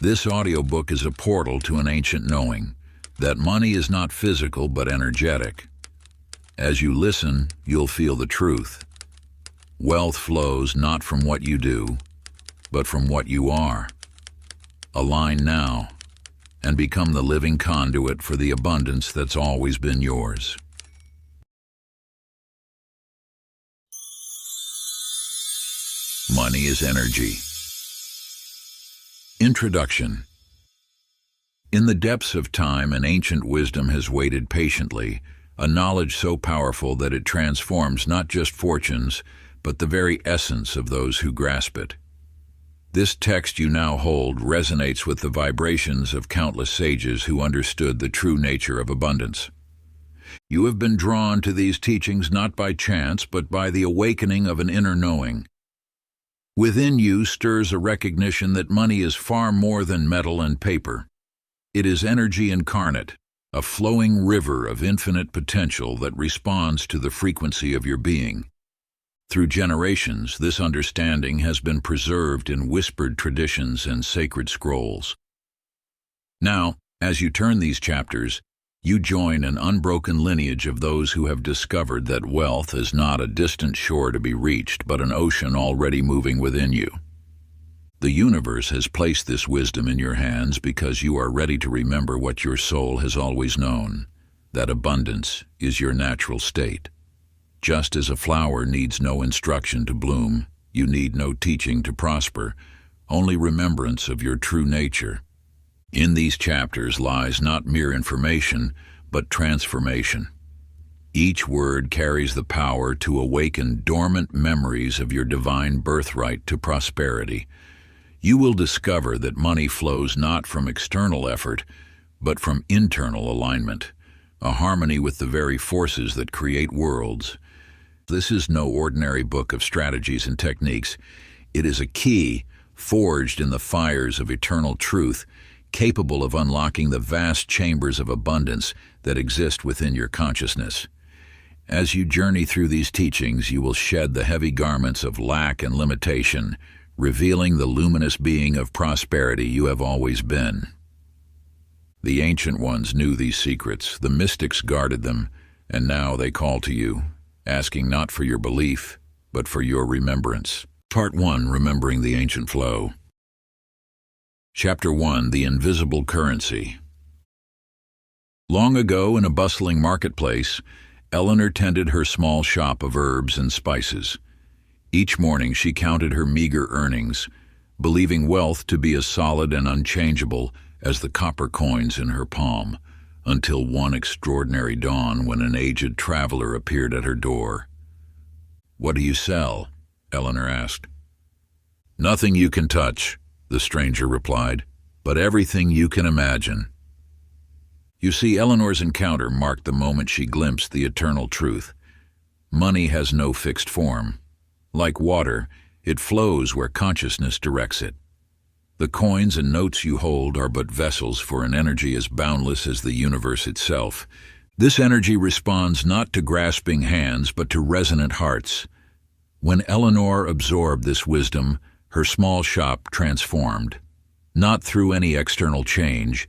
This audiobook is a portal to an ancient knowing that money is not physical but energetic. As you listen, you'll feel the truth. Wealth flows not from what you do, but from what you are. Align now and become the living conduit for the abundance that's always been yours. Money is energy. Introduction. In the depths of time, an ancient wisdom has waited patiently, a knowledge so powerful that it transforms not just fortunes, but the very essence of those who grasp it. This text you now hold resonates with the vibrations of countless sages who understood the true nature of abundance. You have been drawn to these teachings not by chance, but by the awakening of an inner knowing. Within you stirs a recognition that money is far more than metal and paper. It is energy incarnate, a flowing river of infinite potential that responds to the frequency of your being. Through generations, this understanding has been preserved in whispered traditions and sacred scrolls. Now, as you turn these chapters, you join an unbroken lineage of those who have discovered that wealth is not a distant shore to be reached, but an ocean already moving within you. The universe has placed this wisdom in your hands because you are ready to remember what your soul has always known, that abundance is your natural state. Just as a flower needs no instruction to bloom, you need no teaching to prosper, only remembrance of your true nature. In these chapters lies not mere information, but transformation. Each word carries the power to awaken dormant memories of your divine birthright to prosperity. You will discover that money flows not from external effort, but from internal alignment, a harmony with the very forces that create worlds. This is no ordinary book of strategies and techniques. It is a key forged in the fires of eternal truth, capable of unlocking the vast chambers of abundance that exist within your consciousness. As you journey through these teachings, you will shed the heavy garments of lack and limitation, revealing the luminous being of prosperity you have always been. The ancient ones knew these secrets, the mystics guarded them, and now they call to you, asking not for your belief, but for your remembrance. Part 1. Remembering the Ancient Flow. Chapter 1. The Invisible Currency. Long ago, in a bustling marketplace, Eleanor tended her small shop of herbs and spices. Each morning she counted her meager earnings, believing wealth to be as solid and unchangeable as the copper coins in her palm, until one extraordinary dawn when an aged traveler appeared at her door. "What do you sell?" Eleanor asked. "Nothing you can touch," the stranger replied, "but everything you can imagine." You see, Eleanor's encounter marked the moment she glimpsed the eternal truth. Money has no fixed form. Like water, it flows where consciousness directs it. The coins and notes you hold are but vessels for an energy as boundless as the universe itself. This energy responds not to grasping hands, but to resonant hearts. When Eleanor absorbed this wisdom, her small shop transformed, not through any external change,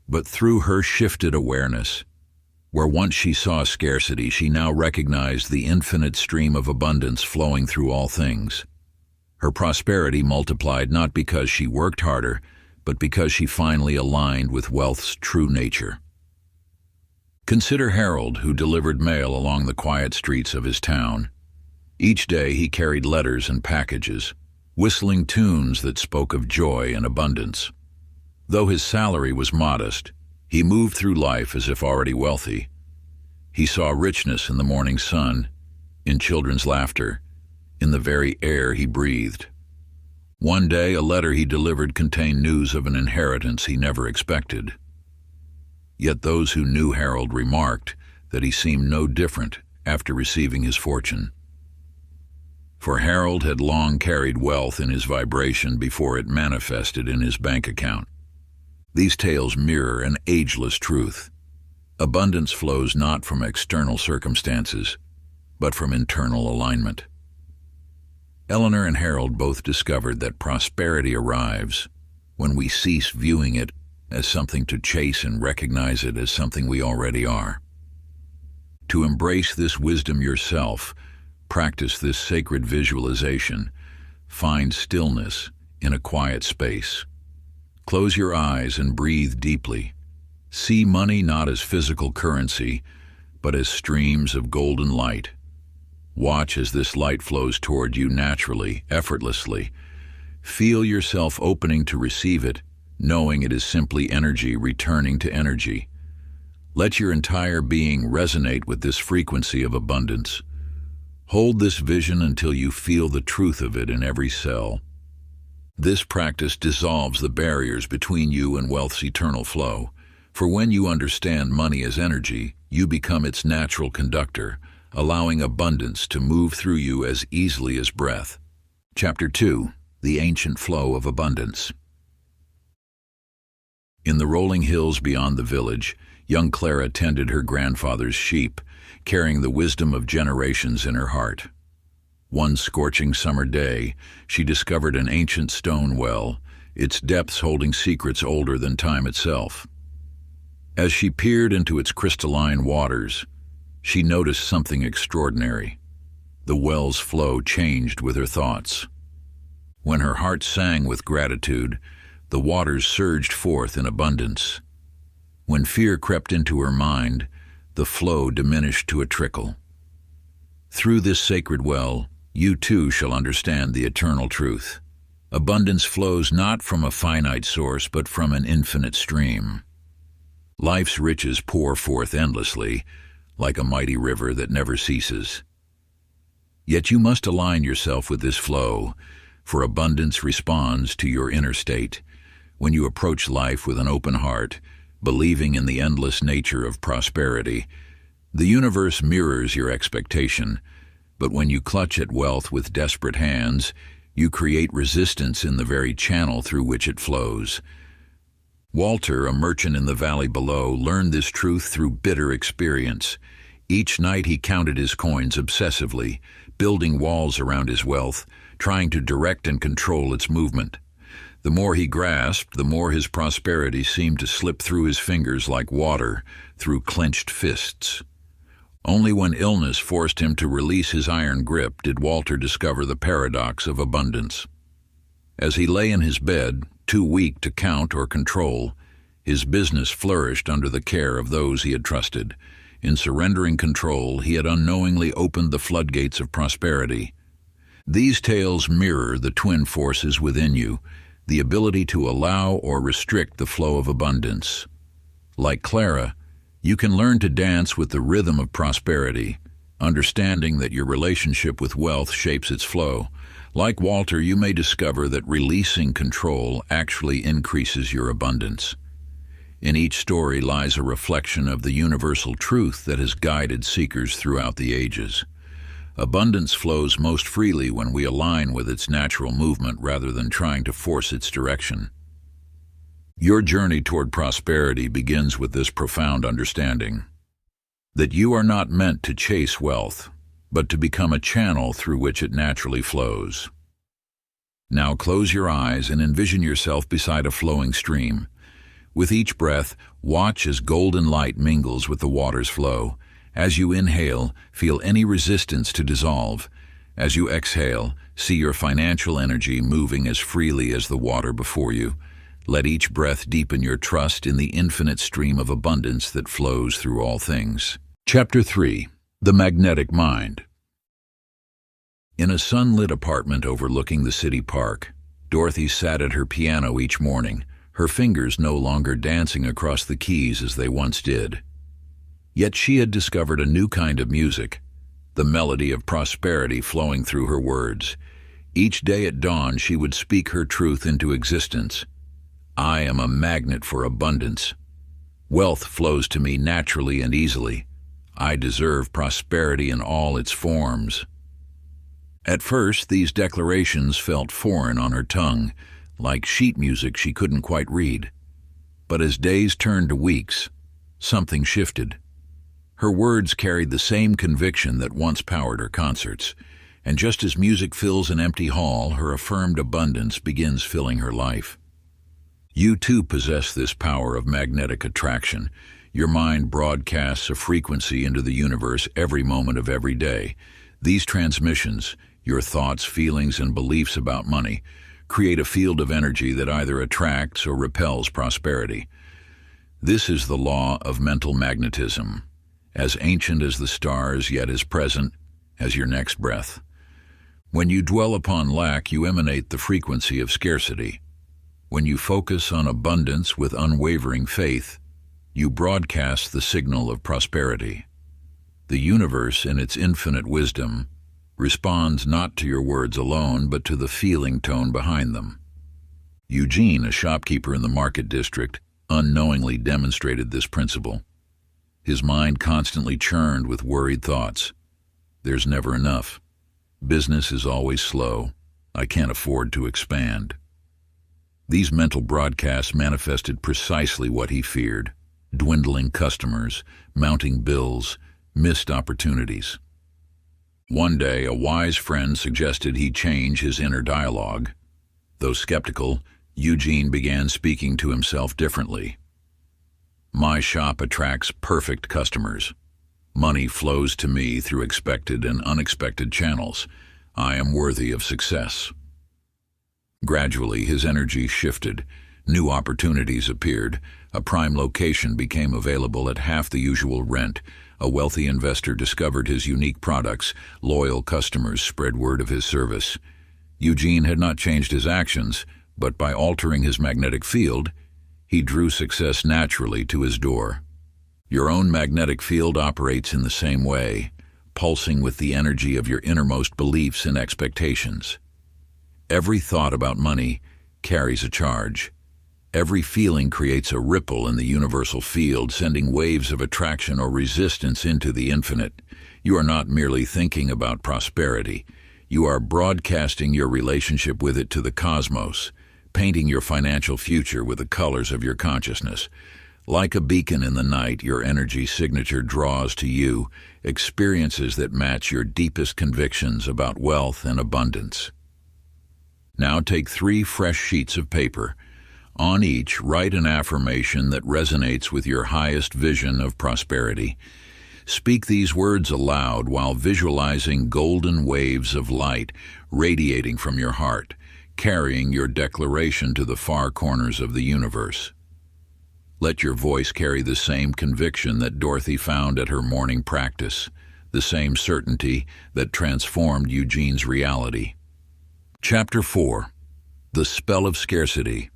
but through her shifted awareness. Where once she saw scarcity, she now recognized the infinite stream of abundance flowing through all things. Her prosperity multiplied not because she worked harder, but because she finally aligned with wealth's true nature. Consider Harold, who delivered mail along the quiet streets of his town. Each day he carried letters and packages, whistling tunes that spoke of joy and abundance. Though his salary was modest, he moved through life as if already wealthy. He saw richness in the morning sun, in children's laughter, in the very air he breathed. One day, a letter he delivered contained news of an inheritance he never expected. Yet those who knew Harold remarked that he seemed no different after receiving his fortune. For Harold had long carried wealth in his vibration before it manifested in his bank account. These tales mirror an ageless truth. Abundance flows not from external circumstances, but from internal alignment. Eleanor and Harold both discovered that prosperity arrives when we cease viewing it as something to chase and recognize it as something we already are. To embrace this wisdom yourself, practice this sacred visualization. Find stillness in a quiet space. Close your eyes and breathe deeply. See money not as physical currency, but as streams of golden light. Watch as this light flows toward you naturally, effortlessly. Feel yourself opening to receive it, knowing it is simply energy returning to energy. Let your entire being resonate with this frequency of abundance. Hold this vision until you feel the truth of it in every cell. This practice dissolves the barriers between you and wealth's eternal flow. For when you understand money as energy, you become its natural conductor, allowing abundance to move through you as easily as breath. Chapter 2. The Ancient Flow of Abundance. In the rolling hills beyond the village, young Clara tended her grandfather's sheep, carrying the wisdom of generations in her heart. One scorching summer day, she discovered an ancient stone well, its depths holding secrets older than time itself. As she peered into its crystalline waters, she noticed something extraordinary. The well's flow changed with her thoughts. When her heart sang with gratitude, the waters surged forth in abundance. When fear crept into her mind, the flow diminished to a trickle. Through this sacred well, you too shall understand the eternal truth. Abundance flows not from a finite source, but from an infinite stream. Life's riches pour forth endlessly, like a mighty river that never ceases. Yet you must align yourself with this flow, for abundance responds to your inner state. When you approach life with an open heart, believing in the endless nature of prosperity, the universe mirrors your expectation. But when you clutch at wealth with desperate hands, you create resistance in the very channel through which it flows. Walter, a merchant in the valley below, learned this truth through bitter experience. Each night he counted his coins obsessively, building walls around his wealth, trying to direct and control its movement. The more he grasped, the more his prosperity seemed to slip through his fingers like water through clenched fists. Only when illness forced him to release his iron grip did Walter discover the paradox of abundance. As he lay in his bed, too weak to count or control, his business flourished under the care of those he had trusted. In surrendering control, he had unknowingly opened the floodgates of prosperity. These tales mirror the twin forces within you, the ability to allow or restrict the flow of abundance. Like Clara, you can learn to dance with the rhythm of prosperity, understanding that your relationship with wealth shapes its flow. Like Walter, you may discover that releasing control actually increases your abundance. In each story lies a reflection of the universal truth that has guided seekers throughout the ages. Abundance flows most freely when we align with its natural movement rather than trying to force its direction. Your journey toward prosperity begins with this profound understanding: that you are not meant to chase wealth, but to become a channel through which it naturally flows. Now close your eyes and envision yourself beside a flowing stream. With each breath, watch as golden light mingles with the water's flow. As you inhale, feel any resistance to dissolve. As you exhale, see your financial energy moving as freely as the water before you. Let each breath deepen your trust in the infinite stream of abundance that flows through all things. Chapter 3. The Magnetic Mind. In a sunlit apartment overlooking the city park, Dorothy sat at her piano each morning, her fingers no longer dancing across the keys as they once did. Yet she had discovered a new kind of music, the melody of prosperity flowing through her words. Each day at dawn she would speak her truth into existence. I am a magnet for abundance. Wealth flows to me naturally and easily. I deserve prosperity in all its forms. At first, these declarations felt foreign on her tongue, like sheet music she couldn't quite read. But as days turned to weeks, something shifted. Her words carried the same conviction that once powered her concerts, and just as music fills an empty hall, her affirmed abundance begins filling her life. You too possess this power of magnetic attraction. Your mind broadcasts a frequency into the universe every moment of every day. These transmissions, your thoughts, feelings, and beliefs about money, create a field of energy that either attracts or repels prosperity. This is the law of mental magnetism, as ancient as the stars, yet as present as your next breath. When you dwell upon lack, you emanate the frequency of scarcity. When you focus on abundance with unwavering faith, you broadcast the signal of prosperity. The universe, in its infinite wisdom, responds not to your words alone, but to the feeling tone behind them. Eugene, a shopkeeper in the market district, unknowingly demonstrated this principle. His mind constantly churned with worried thoughts. There's never enough. Business is always slow. I can't afford to expand. These mental broadcasts manifested precisely what he feared: dwindling customers, mounting bills, missed opportunities. One day, a wise friend suggested he change his inner dialogue. Though skeptical, Eugene began speaking to himself differently. My shop attracts perfect customers. Money flows to me through expected and unexpected channels. I am worthy of success. Gradually, his energy shifted. New opportunities appeared. A prime location became available at half the usual rent. A wealthy investor discovered his unique products. Loyal customers spread word of his service. Eugene had not changed his actions, but by altering his magnetic field, he drew success naturally to his door. Your own magnetic field operates in the same way, pulsing with the energy of your innermost beliefs and expectations. Every thought about money carries a charge. Every feeling creates a ripple in the universal field, sending waves of attraction or resistance into the infinite. You are not merely thinking about prosperity. You are broadcasting your relationship with it to the cosmos, painting your financial future with the colors of your consciousness. Like a beacon in the night, your energy signature draws to you experiences that match your deepest convictions about wealth and abundance. Now take 3 fresh sheets of paper. On each, write an affirmation that resonates with your highest vision of prosperity. Speak these words aloud while visualizing golden waves of light radiating from your heart, carrying your declaration to the far corners of the universe. Let your voice carry the same conviction that Dorothy found at her morning practice, the same certainty that transformed Eugene's reality. Chapter 4. The Spell of Scarcity.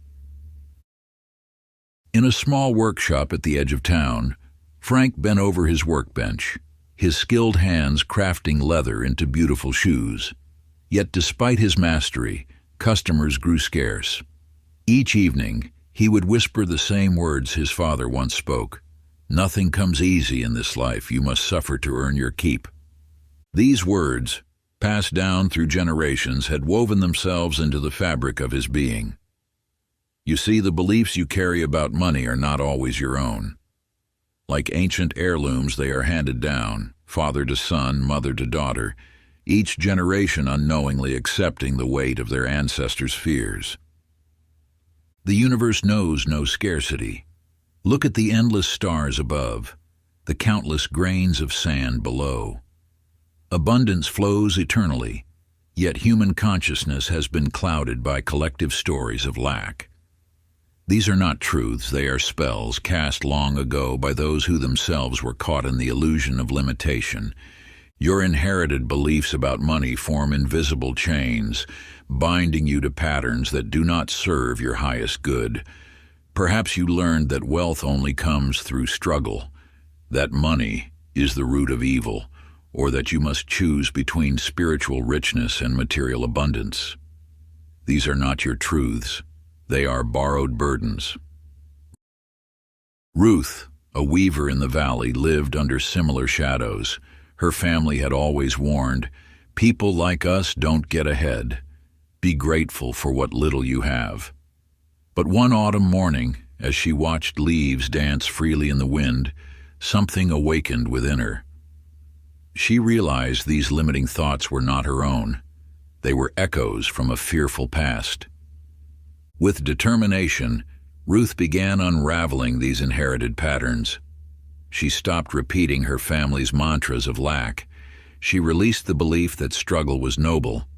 In a small workshop at the edge of town, Frank bent over his workbench, his skilled hands crafting leather into beautiful shoes. Yet despite his mastery, customers grew scarce. Each evening, he would whisper the same words his father once spoke. Nothing comes easy in this life. You must suffer to earn your keep. These words, passed down through generations, had woven themselves into the fabric of his being. You see, the beliefs you carry about money are not always your own. Like ancient heirlooms, they are handed down, father to son, mother to daughter, each generation unknowingly accepting the weight of their ancestors' fears. The universe knows no scarcity. Look at the endless stars above, the countless grains of sand below. Abundance flows eternally, yet human consciousness has been clouded by collective stories of lack. These are not truths, they are spells cast long ago by those who themselves were caught in the illusion of limitation. Your inherited beliefs about money form invisible chains, binding you to patterns that do not serve your highest good. Perhaps you learned that wealth only comes through struggle, that money is the root of evil, or that you must choose between spiritual richness and material abundance. These are not your truths. They are borrowed burdens. Ruth, a weaver in the valley, lived under similar shadows. Her family had always warned, "People like us don't get ahead. Be grateful for what little you have." But one autumn morning, as she watched leaves dance freely in the wind, something awakened within her. She realized these limiting thoughts were not her own. They were echoes from a fearful past. With determination, Ruth began unraveling these inherited patterns. She stopped repeating her family's mantras of lack. She released the belief that struggle was noble.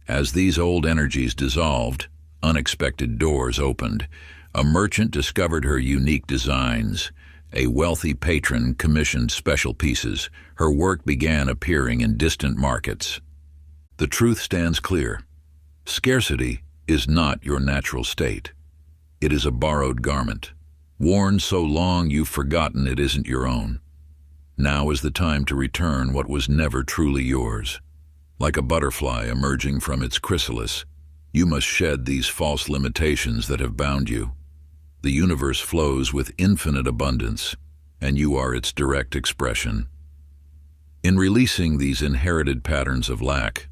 As these old energies dissolved, unexpected doors opened. A merchant discovered her unique designs. A wealthy patron commissioned special pieces. Her work began appearing in distant markets. The truth stands clear. Scarcity is not your natural state. It is a borrowed garment, worn so long you've forgotten it isn't your own. Now is the time to return what was never truly yours. Like a butterfly emerging from its chrysalis, you must shed these false limitations that have bound you. The universe flows with infinite abundance, and you are its direct expression. In releasing these inherited patterns of lack,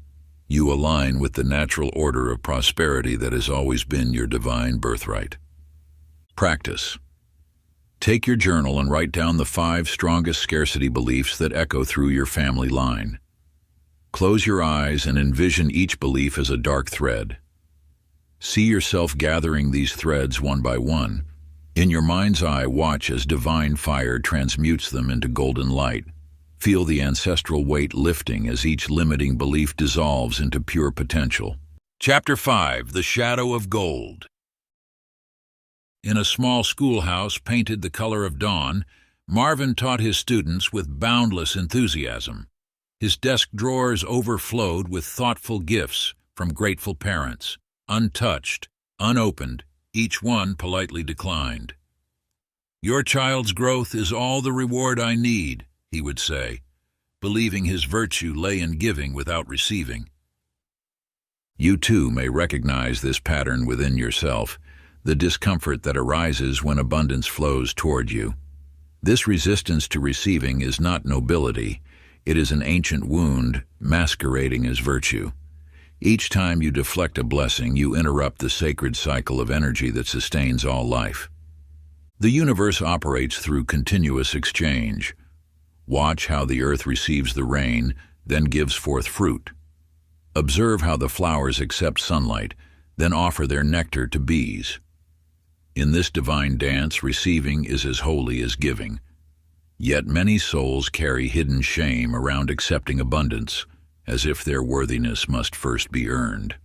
you align with the natural order of prosperity that has always been your divine birthright. Practice. Take your journal and write down the 5 strongest scarcity beliefs that echo through your family line. Close your eyes and envision each belief as a dark thread. See yourself gathering these threads one by one. In your mind's eye, watch as divine fire transmutes them into golden light. Feel the ancestral weight lifting as each limiting belief dissolves into pure potential. Chapter 5: The Shadow of Gold. In a small schoolhouse painted the color of dawn, Marvin taught his students with boundless enthusiasm. His desk drawers overflowed with thoughtful gifts from grateful parents, untouched, unopened, each one politely declined. "Your child's growth is all the reward I need," he would say, believing his virtue lay in giving without receiving. You too may recognize this pattern within yourself, the discomfort that arises when abundance flows toward you. This resistance to receiving is not nobility, it is an ancient wound masquerading as virtue. Each time you deflect a blessing, you interrupt the sacred cycle of energy that sustains all life. The universe operates through continuous exchange. Watch how the earth receives the rain, then gives forth fruit. Observe how the flowers accept sunlight, then offer their nectar to bees. In this divine dance, receiving is as holy as giving. Yet many souls carry hidden shame around accepting abundance, as if their worthiness must first be earned.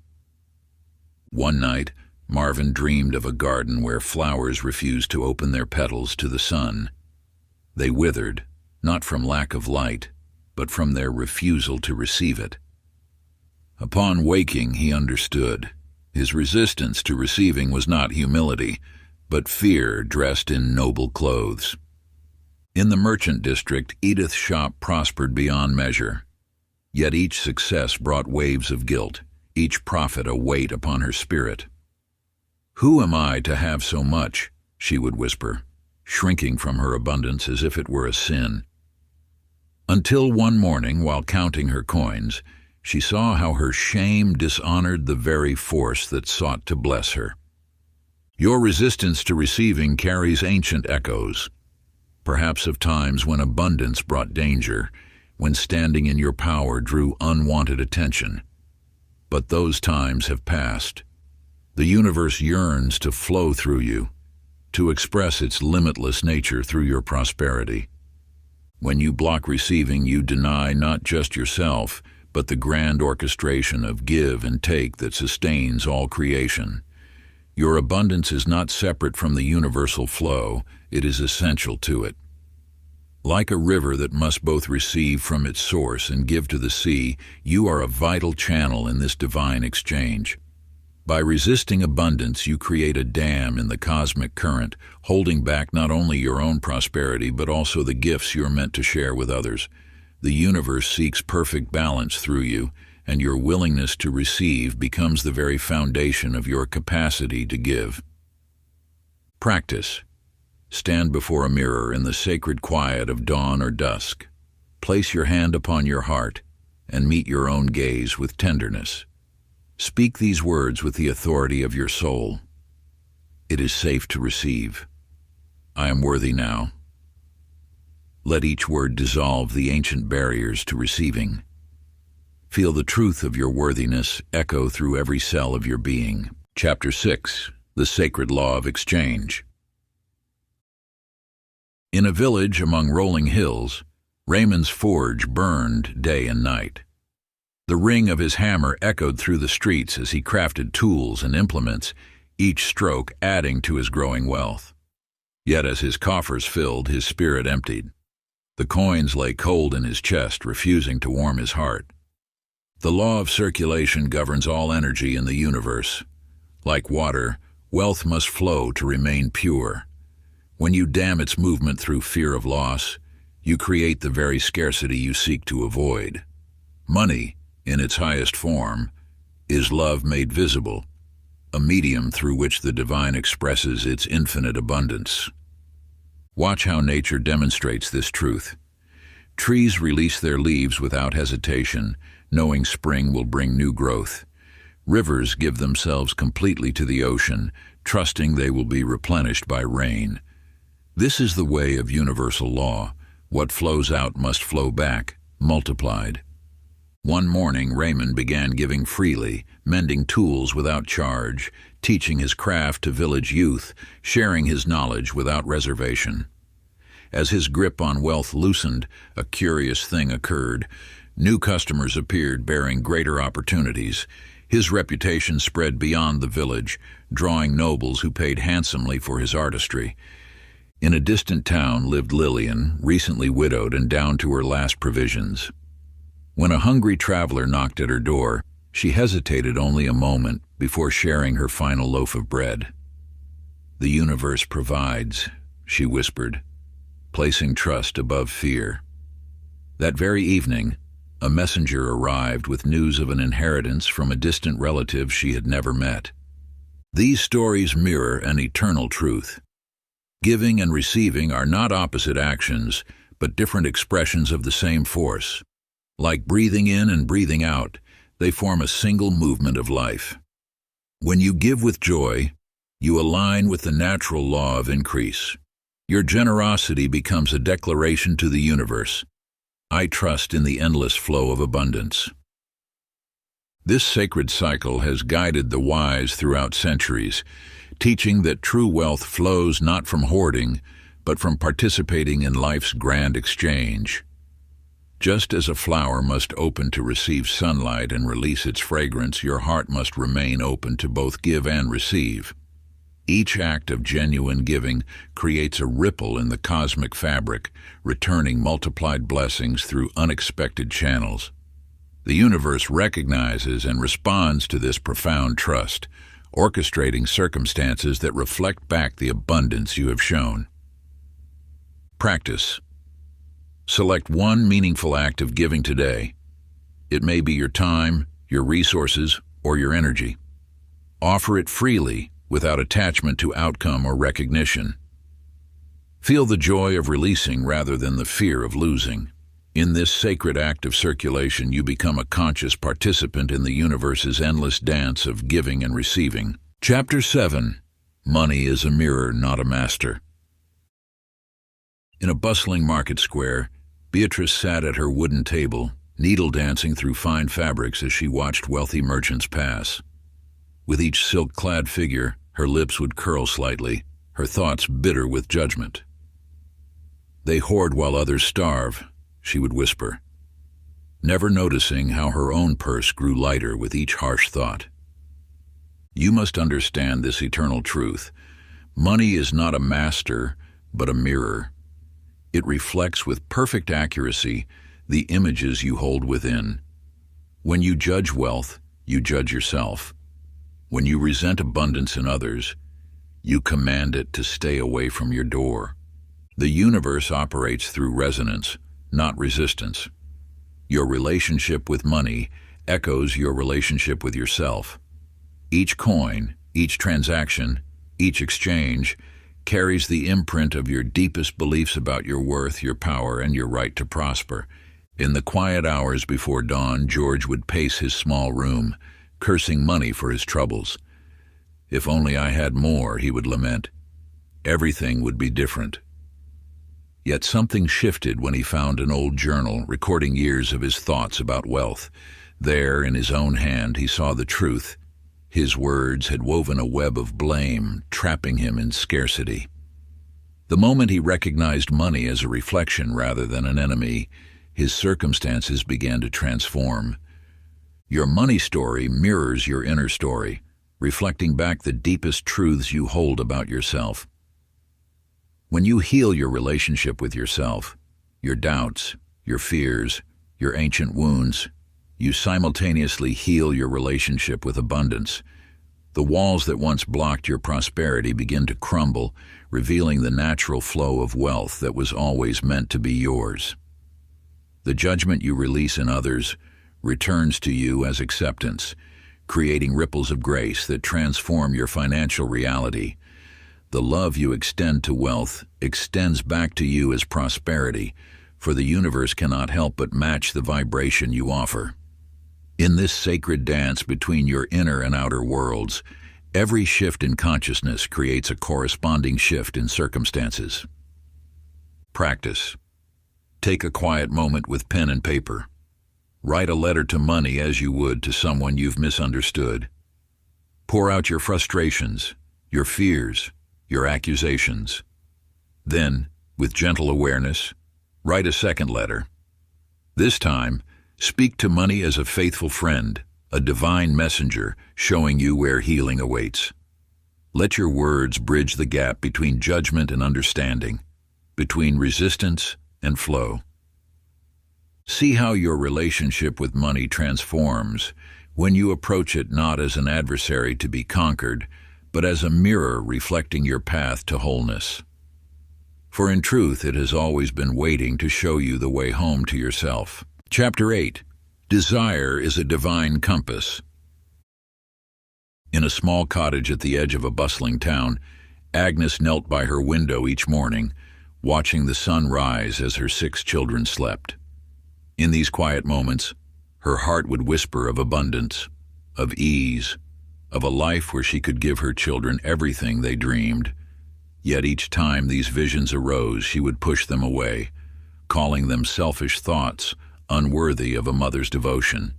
One night, Marvin dreamed of a garden where flowers refused to open their petals to the sun. They withered, not from lack of light, but from their refusal to receive it. Upon waking, he understood. His resistance to receiving was not humility, but fear dressed in noble clothes. In the merchant district, Edith's shop prospered beyond measure. Yet each success brought waves of guilt, each profit a weight upon her spirit. "Who am I to have so much?" she would whisper, shrinking from her abundance as if it were a sin. Until one morning, while counting her coins, she saw how her shame dishonored the very force that sought to bless her. Your resistance to receiving carries ancient echoes, perhaps of times when abundance brought danger, when standing in your power drew unwanted attention. But those times have passed. The universe yearns to flow through you, to express its limitless nature through your prosperity. When you block receiving, you deny not just yourself, but the grand orchestration of give and take that sustains all creation. Your abundance is not separate from the universal flow, it is essential to it. Like a river that must both receive from its source and give to the sea, you are a vital channel in this divine exchange. By resisting abundance, you create a dam in the cosmic current, holding back not only your own prosperity but also the gifts you're meant to share with others. The universe seeks perfect balance through you, and your willingness to receive becomes the very foundation of your capacity to give. Practice. Stand before a mirror in the sacred quiet of dawn or dusk. Place your hand upon your heart and meet your own gaze with tenderness. Speak these words with the authority of your soul. It is safe to receive. I am worthy now. Let each word dissolve the ancient barriers to receiving. Feel the truth of your worthiness echo through every cell of your being. Chapter 6: the sacred law of exchange. In a village among rolling hills, Raymond's forge burned day and night. The ring of his hammer echoed through the streets as he crafted tools and implements, each stroke adding to his growing wealth. Yet as his coffers filled, his spirit emptied. The coins lay cold in his chest, refusing to warm his heart. The law of circulation governs all energy in the universe. Like water, wealth must flow to remain pure. When you dam its movement through fear of loss, you create the very scarcity you seek to avoid. Money, in its highest form, is love made visible, a medium through which the divine expresses its infinite abundance. Watch how nature demonstrates this truth. Trees release their leaves without hesitation, knowing spring will bring new growth. Rivers give themselves completely to the ocean, trusting they will be replenished by rain. This is the way of universal law. What flows out must flow back, multiplied. One morning, Raymond began giving freely, mending tools without charge, teaching his craft to village youth, sharing his knowledge without reservation. As his grip on wealth loosened, a curious thing occurred. New customers appeared bearing greater opportunities. His reputation spread beyond the village, drawing nobles who paid handsomely for his artistry. In a distant town lived Lillian, recently widowed and down to her last provisions. When a hungry traveler knocked at her door, she hesitated only a moment before sharing her final loaf of bread. "The universe provides," she whispered, placing trust above fear. That very evening, a messenger arrived with news of an inheritance from a distant relative she had never met. These stories mirror an eternal truth. Giving and receiving are not opposite actions, but different expressions of the same force. Like breathing in and breathing out, they form a single movement of life. When you give with joy, you align with the natural law of increase. Your generosity becomes a declaration to the universe. I trust in the endless flow of abundance. This sacred cycle has guided the wise throughout centuries, teaching that true wealth flows not from hoarding, but from participating in life's grand exchange. Just as a flower must open to receive sunlight and release its fragrance, your heart must remain open to both give and receive. Each act of genuine giving creates a ripple in the cosmic fabric, returning multiplied blessings through unexpected channels. The universe recognizes and responds to this profound trust, orchestrating circumstances that reflect back the abundance you have shown. Practice. Select one meaningful act of giving today. It may be your time, your resources, or your energy. Offer it freely, without attachment to outcome or recognition. Feel the joy of releasing rather than the fear of losing. In this sacred act of circulation, you become a conscious participant in the universe's endless dance of giving and receiving. Chapter 7. Money is a mirror, not a master. In a bustling market square, Beatrice sat at her wooden table, needle dancing through fine fabrics as she watched wealthy merchants pass. With each silk-clad figure, her lips would curl slightly, her thoughts bitter with judgment. "They hoard while others starve," she would whisper, never noticing how her own purse grew lighter with each harsh thought. You must understand this eternal truth. Money is not a master, but a mirror. It reflects with perfect accuracy the images you hold within. When you judge wealth, you judge yourself. When you resent abundance in others, you command it to stay away from your door. The universe operates through resonance, not resistance. Your relationship with money echoes your relationship with yourself. Each coin, each transaction, each exchange carries the imprint of your deepest beliefs about your worth, your power, and your right to prosper. In the quiet hours before dawn, George would pace his small room, cursing money for his troubles. "If only I had more," he would lament. "Everything would be different." Yet something shifted when he found an old journal recording years of his thoughts about wealth. There, in his own hand, he saw the truth. His words had woven a web of blame, trapping him in scarcity. The moment he recognized money as a reflection rather than an enemy, his circumstances began to transform. Your money story mirrors your inner story, reflecting back the deepest truths you hold about yourself. When you heal your relationship with yourself, your doubts, your fears, your ancient wounds, you simultaneously heal your relationship with abundance. The walls that once blocked your prosperity begin to crumble, revealing the natural flow of wealth that was always meant to be yours. The judgment you release in others returns to you as acceptance, creating ripples of grace that transform your financial reality. The love you extend to wealth extends back to you as prosperity, for the universe cannot help but match the vibration you offer. In this sacred dance between your inner and outer worlds, every shift in consciousness creates a corresponding shift in circumstances. Practice. Take a quiet moment with pen and paper. Write a letter to money as you would to someone you've misunderstood. Pour out your frustrations, your fears, your accusations. Then, with gentle awareness, write a second letter. This time, speak to money as a faithful friend, a divine messenger showing you where healing awaits. Let your words bridge the gap between judgment and understanding, between resistance and flow. See how your relationship with money transforms when you approach it not as an adversary to be conquered, but as a mirror reflecting your path to wholeness. For in truth, it has always been waiting to show you the way home to yourself. Chapter 8. Desire is a divine compass. In a small cottage at the edge of a bustling town, Agnes knelt by her window each morning, watching the sun rise as her 6 children slept. In these quiet moments, her heart would whisper of abundance, of ease, of a life where she could give her children everything they dreamed. Yet each time these visions arose, she would push them away, calling them selfish thoughts, unworthy of a mother's devotion.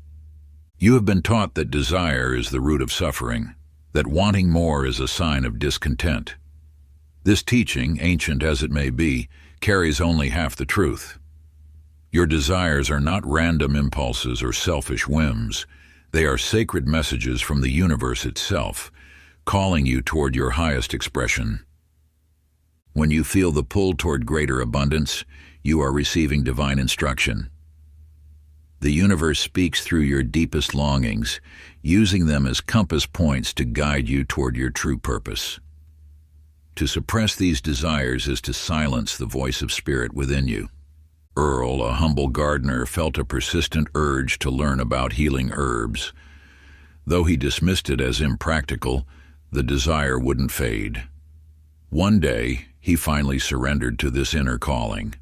You have been taught that desire is the root of suffering, that wanting more is a sign of discontent. This teaching, ancient as it may be, carries only half the truth. Your desires are not random impulses or selfish whims. They are sacred messages from the universe itself, calling you toward your highest expression. When you feel the pull toward greater abundance, you are receiving divine instruction. The universe speaks through your deepest longings, using them as compass points to guide you toward your true purpose. To suppress these desires is to silence the voice of spirit within you. Earl, a humble gardener, felt a persistent urge to learn about healing herbs. Though he dismissed it as impractical, the desire wouldn't fade. One day, he finally surrendered to this inner calling.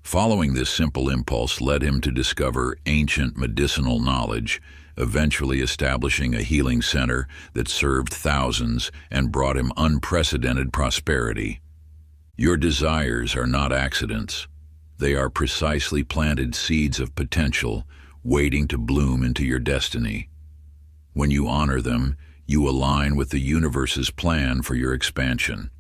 Following this simple impulse led him to discover ancient medicinal knowledge, eventually establishing a healing center that served thousands and brought him unprecedented prosperity. Your desires are not accidents. They are precisely planted seeds of potential, waiting to bloom into your destiny. When you honor them, you align with the universe's plan for your expansion.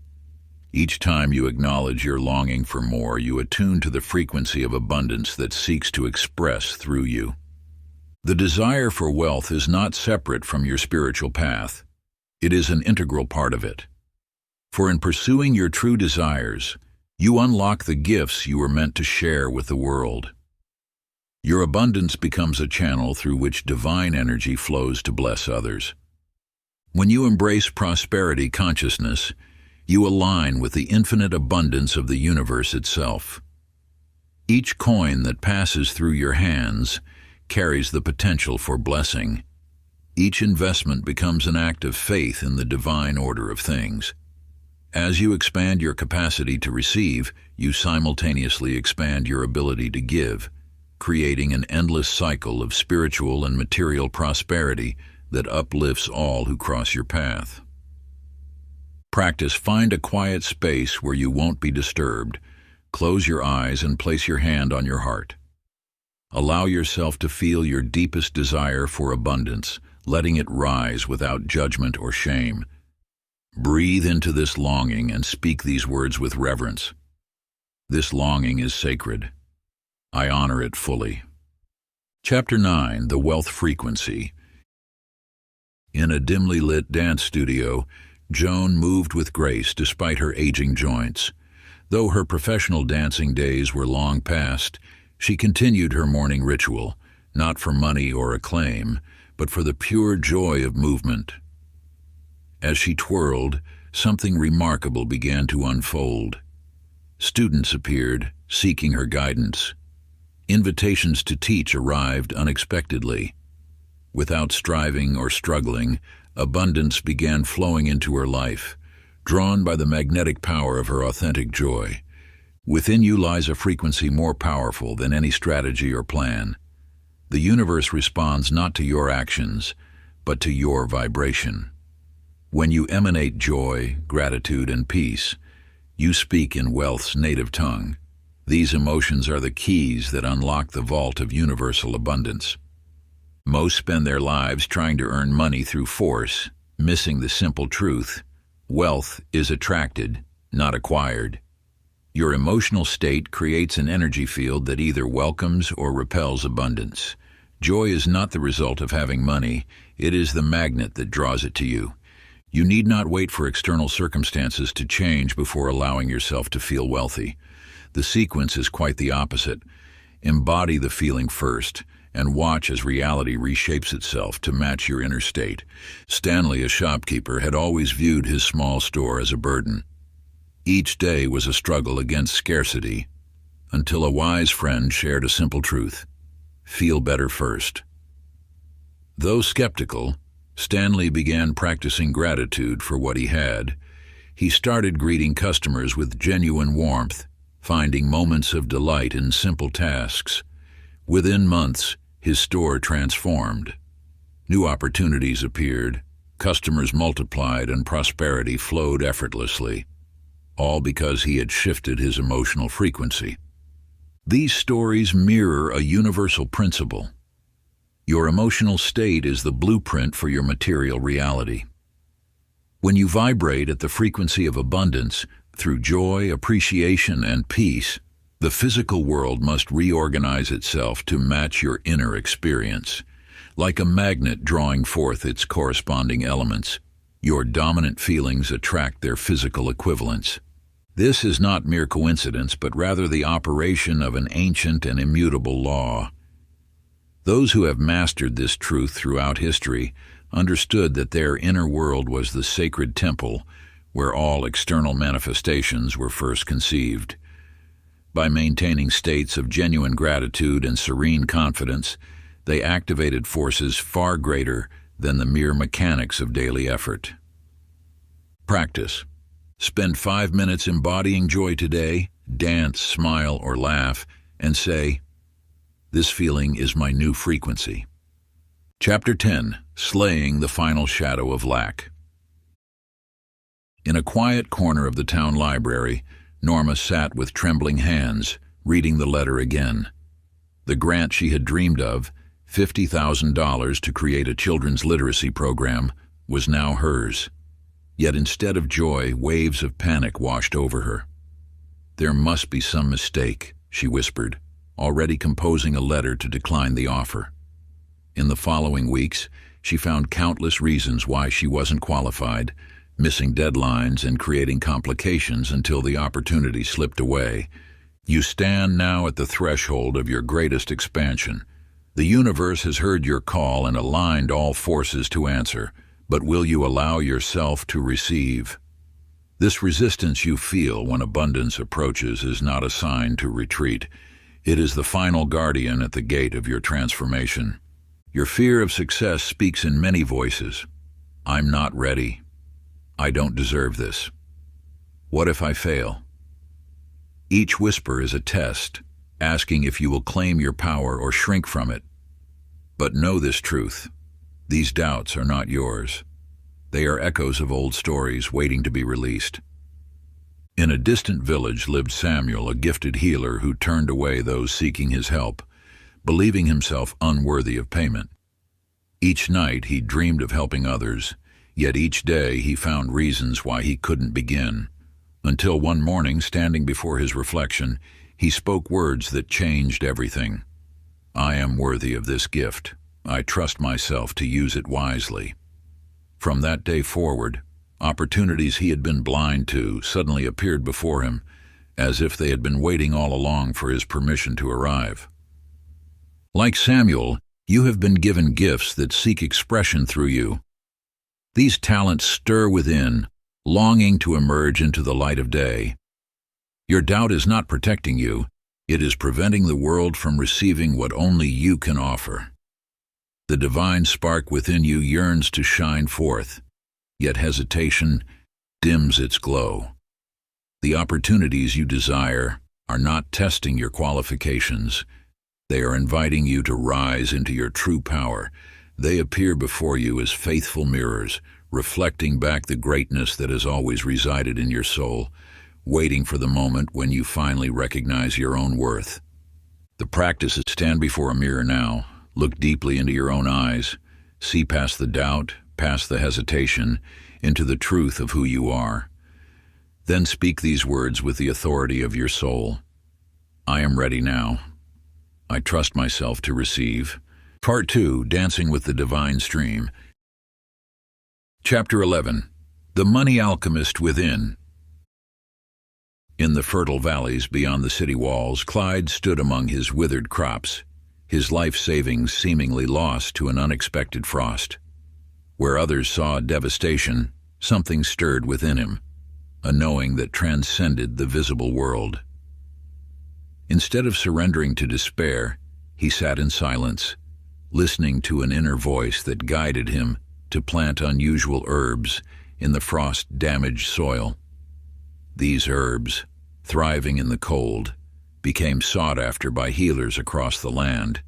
Each time you acknowledge your longing for more, you attune to the frequency of abundance that seeks to express through you. The desire for wealth is not separate from your spiritual path. It is an integral part of it. For in pursuing your true desires, you unlock the gifts you were meant to share with the world. Your abundance becomes a channel through which divine energy flows to bless others. When you embrace prosperity consciousness, you align with the infinite abundance of the universe itself. Each coin that passes through your hands carries the potential for blessing. Each investment becomes an act of faith in the divine order of things. As you expand your capacity to receive, you simultaneously expand your ability to give, creating an endless cycle of spiritual and material prosperity that uplifts all who cross your path. Practice. Find a quiet space where you won't be disturbed. Close your eyes and place your hand on your heart. Allow yourself to feel your deepest desire for abundance, letting it rise without judgment or shame. Breathe into this longing and speak these words with reverence. This longing is sacred. I honor it fully. Chapter 9, The Wealth Frequency. In a dimly lit dance studio, Joan moved with grace despite her aging joints. Though her professional dancing days were long past, she continued her morning ritual, not for money or acclaim, but for the pure joy of movement. As she twirled, something remarkable began to unfold. Students appeared, seeking her guidance. Invitations to teach arrived unexpectedly. Without striving or struggling, abundance began flowing into her life, drawn by the magnetic power of her authentic joy. Within you lies a frequency more powerful than any strategy or plan. The universe responds not to your actions, but to your vibration. When you emanate joy, gratitude, and peace, you speak in wealth's native tongue. These emotions are the keys that unlock the vault of universal abundance. Most spend their lives trying to earn money through force, missing the simple truth: wealth is attracted, not acquired. Your emotional state creates an energy field that either welcomes or repels abundance. Joy is not the result of having money, it is the magnet that draws it to you. You need not wait for external circumstances to change before allowing yourself to feel wealthy. The sequence is quite the opposite. Embody the feeling first, and watch as reality reshapes itself to match your inner state. Stanley, a shopkeeper, had always viewed his small store as a burden. Each day was a struggle against scarcity, until a wise friend shared a simple truth: feel better first. Though skeptical, Stanley began practicing gratitude for what he had. He started greeting customers with genuine warmth, finding moments of delight in simple tasks. Within months, his store transformed. New opportunities appeared, customers multiplied, and prosperity flowed effortlessly, all because he had shifted his emotional frequency. These stories mirror a universal principle. Your emotional state is the blueprint for your material reality. When you vibrate at the frequency of abundance, through joy, appreciation, and peace, the physical world must reorganize itself to match your inner experience. Like a magnet drawing forth its corresponding elements, your dominant feelings attract their physical equivalents. This is not mere coincidence, but rather the operation of an ancient and immutable law. Those who have mastered this truth throughout history understood that their inner world was the sacred temple where all external manifestations were first conceived. By maintaining states of genuine gratitude and serene confidence, they activated forces far greater than the mere mechanics of daily effort. Practice. Spend 5 minutes embodying joy today, dance, smile, or laugh, and say, "This feeling is my new frequency." Chapter 10, Slaying the Final Shadow of Lack. In a quiet corner of the town library, Norma sat with trembling hands, reading the letter again. The grant she had dreamed of, $50,000 to create a children's literacy program, was now hers. Yet instead of joy, waves of panic washed over her. "There must be some mistake," she whispered, already composing a letter to decline the offer. In the following weeks, she found countless reasons why she wasn't qualified, missing deadlines and creating complications until the opportunity slipped away. You stand now at the threshold of your greatest expansion. The universe has heard your call and aligned all forces to answer, but will you allow yourself to receive? This resistance you feel when abundance approaches is not a sign to retreat. It is the final guardian at the gate of your transformation. Your fear of success speaks in many voices. "I'm not ready. I don't deserve this. What if I fail?" Each whisper is a test, asking if you will claim your power or shrink from it. But know this truth: these doubts are not yours. They are echoes of old stories waiting to be released. In a distant village lived Samuel, a gifted healer who turned away those seeking his help, believing himself unworthy of payment. Each night he dreamed of helping others, yet each day he found reasons why he couldn't begin. Until one morning, standing before his reflection, he spoke words that changed everything. "I am worthy of this gift. I trust myself to use it wisely." From that day forward, opportunities he had been blind to suddenly appeared before him, as if they had been waiting all along for his permission to arrive. Like Samuel, you have been given gifts that seek expression through you. These talents stir within, longing to emerge into the light of day. Your doubt is not protecting you, it is preventing the world from receiving what only you can offer. The divine spark within you yearns to shine forth, yet hesitation dims its glow. The opportunities you desire are not testing your qualifications. They are inviting you to rise into your true power. They appear before you as faithful mirrors, reflecting back the greatness that has always resided in your soul, waiting for the moment when you finally recognize your own worth. The practice is stand before a mirror now. Look deeply into your own eyes. See past the doubt, past the hesitation, into the truth of who you are. Then speak these words with the authority of your soul. I am ready now. I trust myself to receive. Part 2, Dancing with the Divine Stream. Chapter 11, The Money Alchemist Within. In the fertile valleys beyond the city walls, Clyde stood among his withered crops, his life savings seemingly lost to an unexpected frost. Where others saw devastation, something stirred within him, a knowing that transcended the visible world. Instead of surrendering to despair, he sat in silence, listening to an inner voice that guided him to plant unusual herbs in the frost-damaged soil. These herbs, thriving in the cold, became sought after by healers across the land,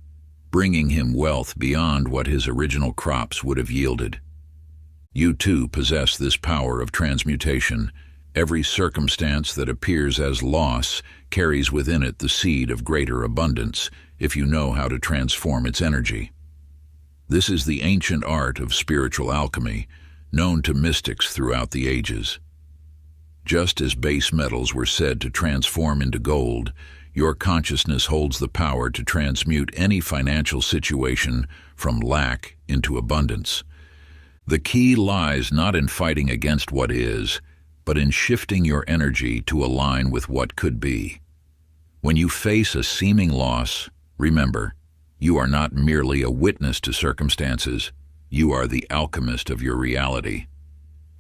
bringing him wealth beyond what his original crops would have yielded. You too possess this power of transmutation. Every circumstance that appears as loss carries within it the seed of greater abundance if you know how to transform its energy. This is the ancient art of spiritual alchemy, known to mystics throughout the ages. Just as base metals were said to transform into gold, your consciousness holds the power to transmute any financial situation from lack into abundance. The key lies not in fighting against what is, but in shifting your energy to align with what could be. When you face a seeming loss, remember, you are not merely a witness to circumstances, you are the alchemist of your reality.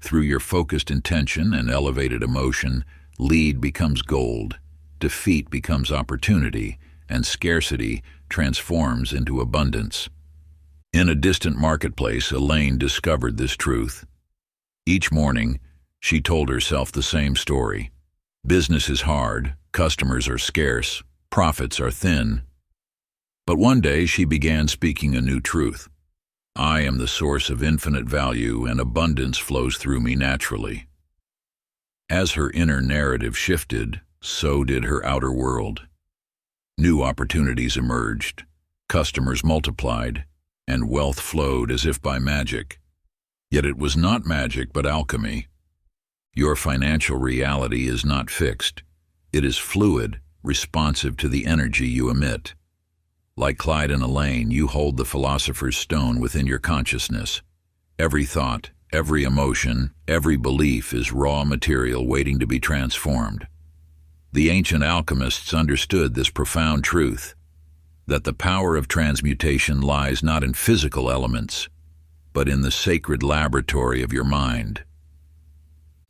Through your focused intention and elevated emotion, lead becomes gold, defeat becomes opportunity, and scarcity transforms into abundance. In a distant marketplace, Elaine discovered this truth. Each morning, she told herself the same story. Business is hard, customers are scarce, profits are thin. But one day she began speaking a new truth. I am the source of infinite value and abundance flows through me naturally. As her inner narrative shifted, so did her outer world. New opportunities emerged, customers multiplied, and wealth flowed as if by magic. Yet it was not magic but alchemy. Your financial reality is not fixed. It is fluid, responsive to the energy you emit. Like Clyde and Elaine, you hold the philosopher's stone within your consciousness. Every thought, every emotion, every belief is raw material waiting to be transformed. The ancient alchemists understood this profound truth, that the power of transmutation lies not in physical elements, but in the sacred laboratory of your mind.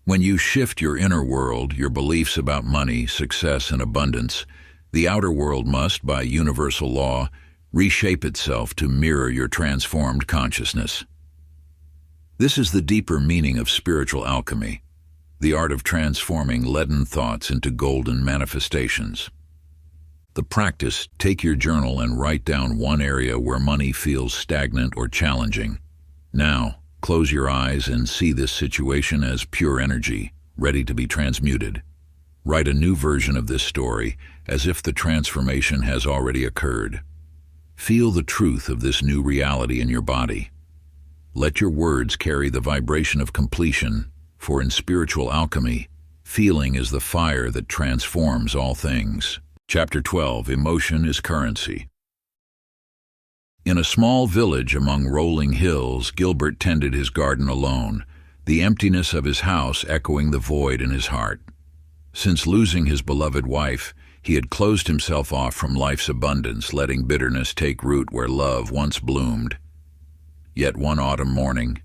When you shift your inner world, your beliefs about money, success, and abundance, the outer world must, by universal law, reshape itself to mirror your transformed consciousness. This is the deeper meaning of spiritual alchemy, the art of transforming leaden thoughts into golden manifestations. The practice, take your journal and write down one area where money feels stagnant or challenging. Now, close your eyes and see this situation as pure energy, ready to be transmuted. Write a new version of this story, as if the transformation has already occurred. Feel the truth of this new reality in your body. Let your words carry the vibration of completion, for in spiritual alchemy, feeling is the fire that transforms all things. Chapter 12. Emotion is Currency. In a small village among rolling hills, Gilbert tended his garden alone, the emptiness of his house echoing the void in his heart. Since losing his beloved wife, he had closed himself off from life's abundance, letting bitterness take root where love once bloomed. Yet one autumn morning,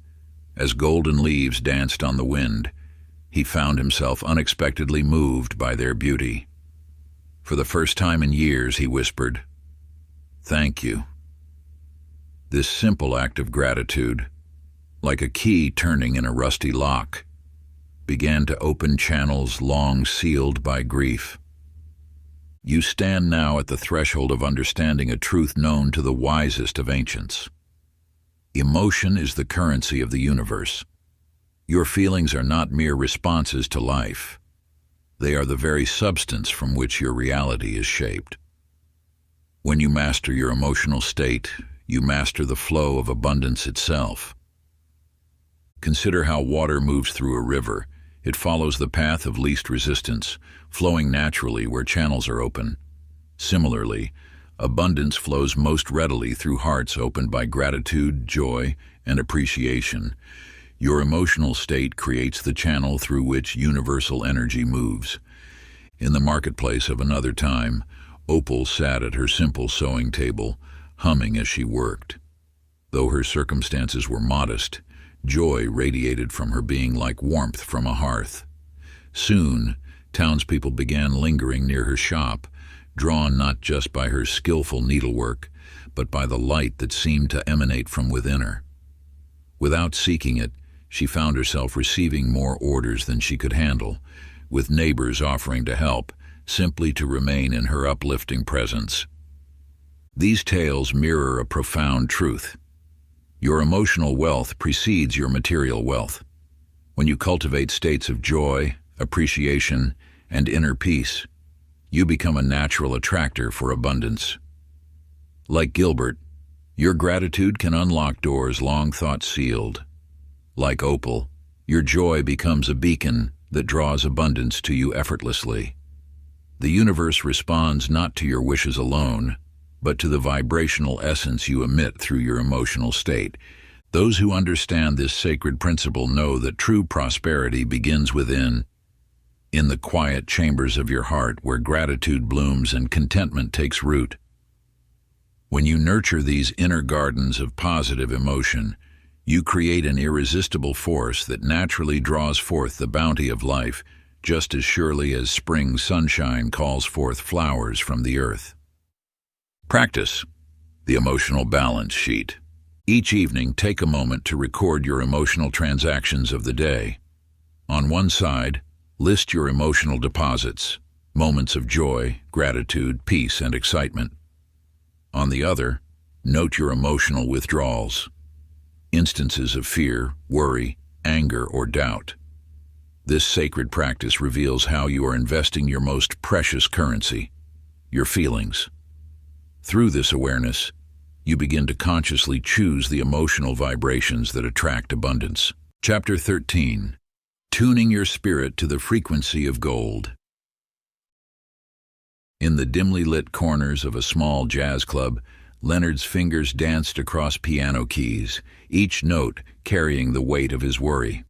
as golden leaves danced on the wind, he found himself unexpectedly moved by their beauty. For the first time in years, he whispered, "Thank you." This simple act of gratitude, like a key turning in a rusty lock, began to open channels long sealed by grief. You stand now at the threshold of understanding a truth known to the wisest of ancients. Emotion is the currency of the universe. Your feelings are not mere responses to life. They are the very substance from which your reality is shaped. When you master your emotional state, you master the flow of abundance itself. Consider how water moves through a river. It follows the path of least resistance, flowing naturally where channels are open. Similarly, abundance flows most readily through hearts opened by gratitude, joy, and appreciation. Your emotional state creates the channel through which universal energy moves. In the marketplace of another time, Opal sat at her simple sewing table, humming as she worked. Though her circumstances were modest, joy radiated from her being like warmth from a hearth. Soon, townspeople began lingering near her shop, drawn not just by her skillful needlework, but by the light that seemed to emanate from within her. Without seeking it, she found herself receiving more orders than she could handle, with neighbors offering to help, simply to remain in her uplifting presence. These tales mirror a profound truth. Your emotional wealth precedes your material wealth. When you cultivate states of joy, appreciation, and inner peace, you become a natural attractor for abundance. Like Gilbert, your gratitude can unlock doors long thought sealed. Like Opal, your joy becomes a beacon that draws abundance to you effortlessly. The universe responds not to your wishes alone, but to the vibrational essence you emit through your emotional state. Those who understand this sacred principle know that true prosperity begins within, in the quiet chambers of your heart where gratitude blooms and contentment takes root. When you nurture these inner gardens of positive emotion, you create an irresistible force that naturally draws forth the bounty of life, just as surely as spring sunshine calls forth flowers from the earth. Practice the emotional balance sheet. Each evening, take a moment to record your emotional transactions of the day. On one side, list your emotional deposits, moments of joy, gratitude, peace, and excitement. On the other, note your emotional withdrawals, instances of fear, worry, anger, or doubt. This sacred practice reveals how you are investing your most precious currency, your feelings. Through this awareness, you begin to consciously choose the emotional vibrations that attract abundance. Chapter 13. Tuning your spirit to the frequency of gold. In the dimly lit corners of a small jazz club, Leonard's fingers danced across piano keys, each note carrying the weight of his worry.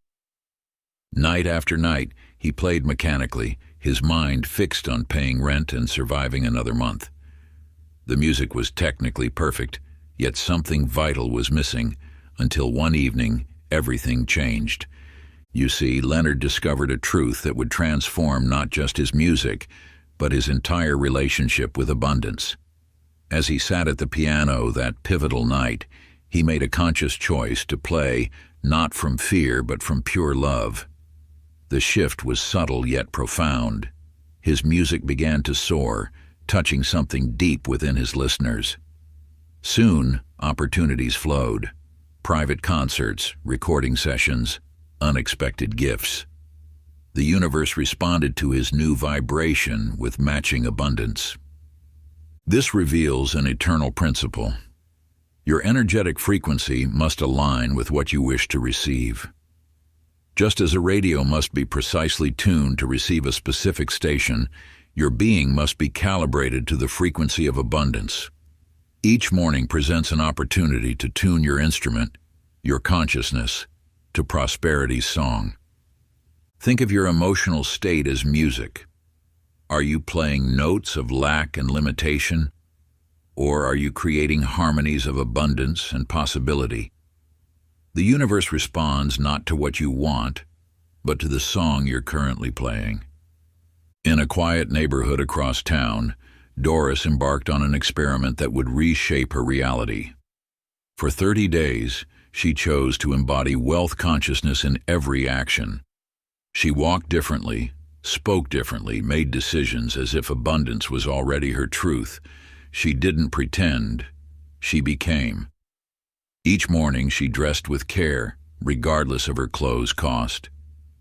Night after night, he played mechanically, his mind fixed on paying rent and surviving another month. The music was technically perfect, yet something vital was missing, until one evening, everything changed. You see, Leonard discovered a truth that would transform not just his music, but his entire relationship with abundance. As he sat at the piano that pivotal night, he made a conscious choice to play not from fear but from pure love. The shift was subtle yet profound. His music began to soar, touching something deep within his listeners. Soon, opportunities flowed. Private concerts, recording sessions, unexpected gifts. The universe responded to his new vibration with matching abundance. This reveals an eternal principle. Your energetic frequency must align with what you wish to receive. Just as a radio must be precisely tuned to receive a specific station, your being must be calibrated to the frequency of abundance. Each morning presents an opportunity to tune your instrument, your consciousness, to prosperity's song. Think of your emotional state as music. Are you playing notes of lack and limitation? Or are you creating harmonies of abundance and possibility? The universe responds not to what you want, but to the song you're currently playing. In a quiet neighborhood across town, Doris embarked on an experiment that would reshape her reality. For 30 days, she chose to embody wealth consciousness in every action. She walked differently, spoke differently, made decisions as if abundance was already her truth. She didn't pretend, she became. Each morning she dressed with care, regardless of her clothes' cost.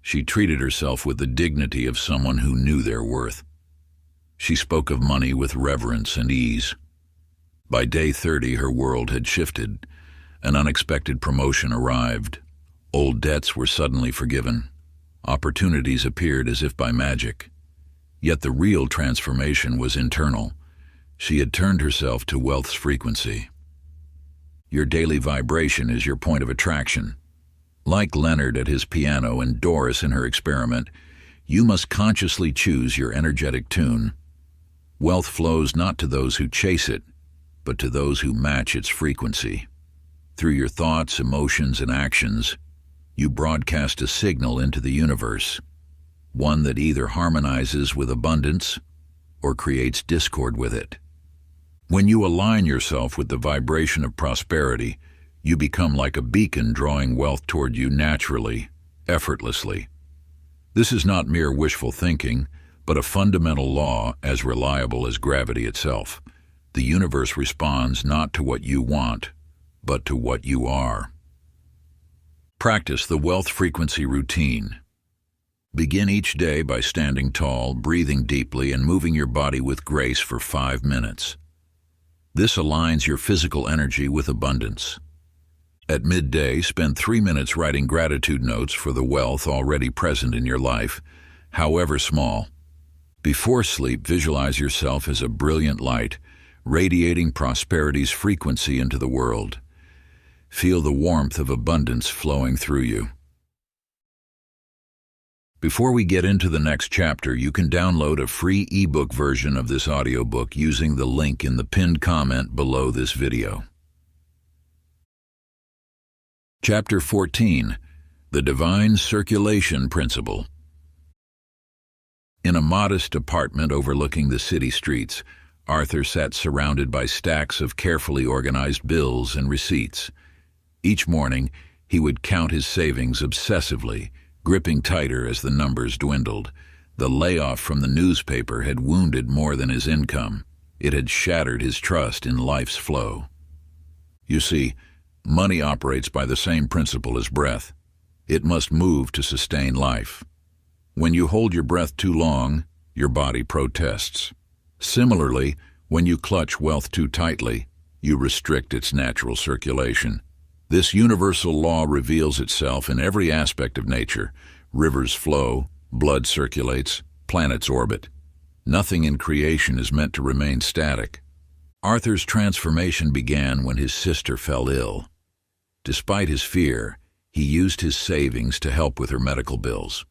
She treated herself with the dignity of someone who knew their worth. She spoke of money with reverence and ease. By day 30, her world had shifted. An unexpected promotion arrived. Old debts were suddenly forgiven. Opportunities appeared as if by magic. Yet the real transformation was internal. She had turned herself to wealth's frequency. Your daily vibration is your point of attraction. Like Leonard at his piano and Doris in her experiment, you must consciously choose your energetic tune. Wealth flows not to those who chase it, but to those who match its frequency. Through your thoughts, emotions, and actions, you broadcast a signal into the universe, one that either harmonizes with abundance or creates discord with it. When you align yourself with the vibration of prosperity, you become like a beacon drawing wealth toward you naturally, effortlessly. This is not mere wishful thinking, but a fundamental law as reliable as gravity itself. The universe responds not to what you want, but to what you are. Practice the wealth frequency routine. Begin each day by standing tall, breathing deeply, and moving your body with grace for 5 minutes. This aligns your physical energy with abundance. At midday, spend 3 minutes writing gratitude notes for the wealth already present in your life, however small. Before sleep, visualize yourself as a brilliant light, radiating prosperity's frequency into the world. Feel the warmth of abundance flowing through you. Before we get into the next chapter, you can download a free ebook version of this audiobook using the link in the pinned comment below this video. Chapter 14. The Divine Circulation Principle. In a modest apartment overlooking the city streets, Arthur sat surrounded by stacks of carefully organized bills and receipts. Each morning, he would count his savings obsessively, gripping tighter as the numbers dwindled. The layoff from the newspaper had wounded more than his income. It had shattered his trust in life's flow. You see, money operates by the same principle as breath. It must move to sustain life. When you hold your breath too long, your body protests. Similarly, when you clutch wealth too tightly, you restrict its natural circulation. This universal law reveals itself in every aspect of nature. Rivers flow, blood circulates, planets orbit. Nothing in creation is meant to remain static. Arthur's transformation began when his sister fell ill. Despite his fear, he used his savings to help with her medical bills.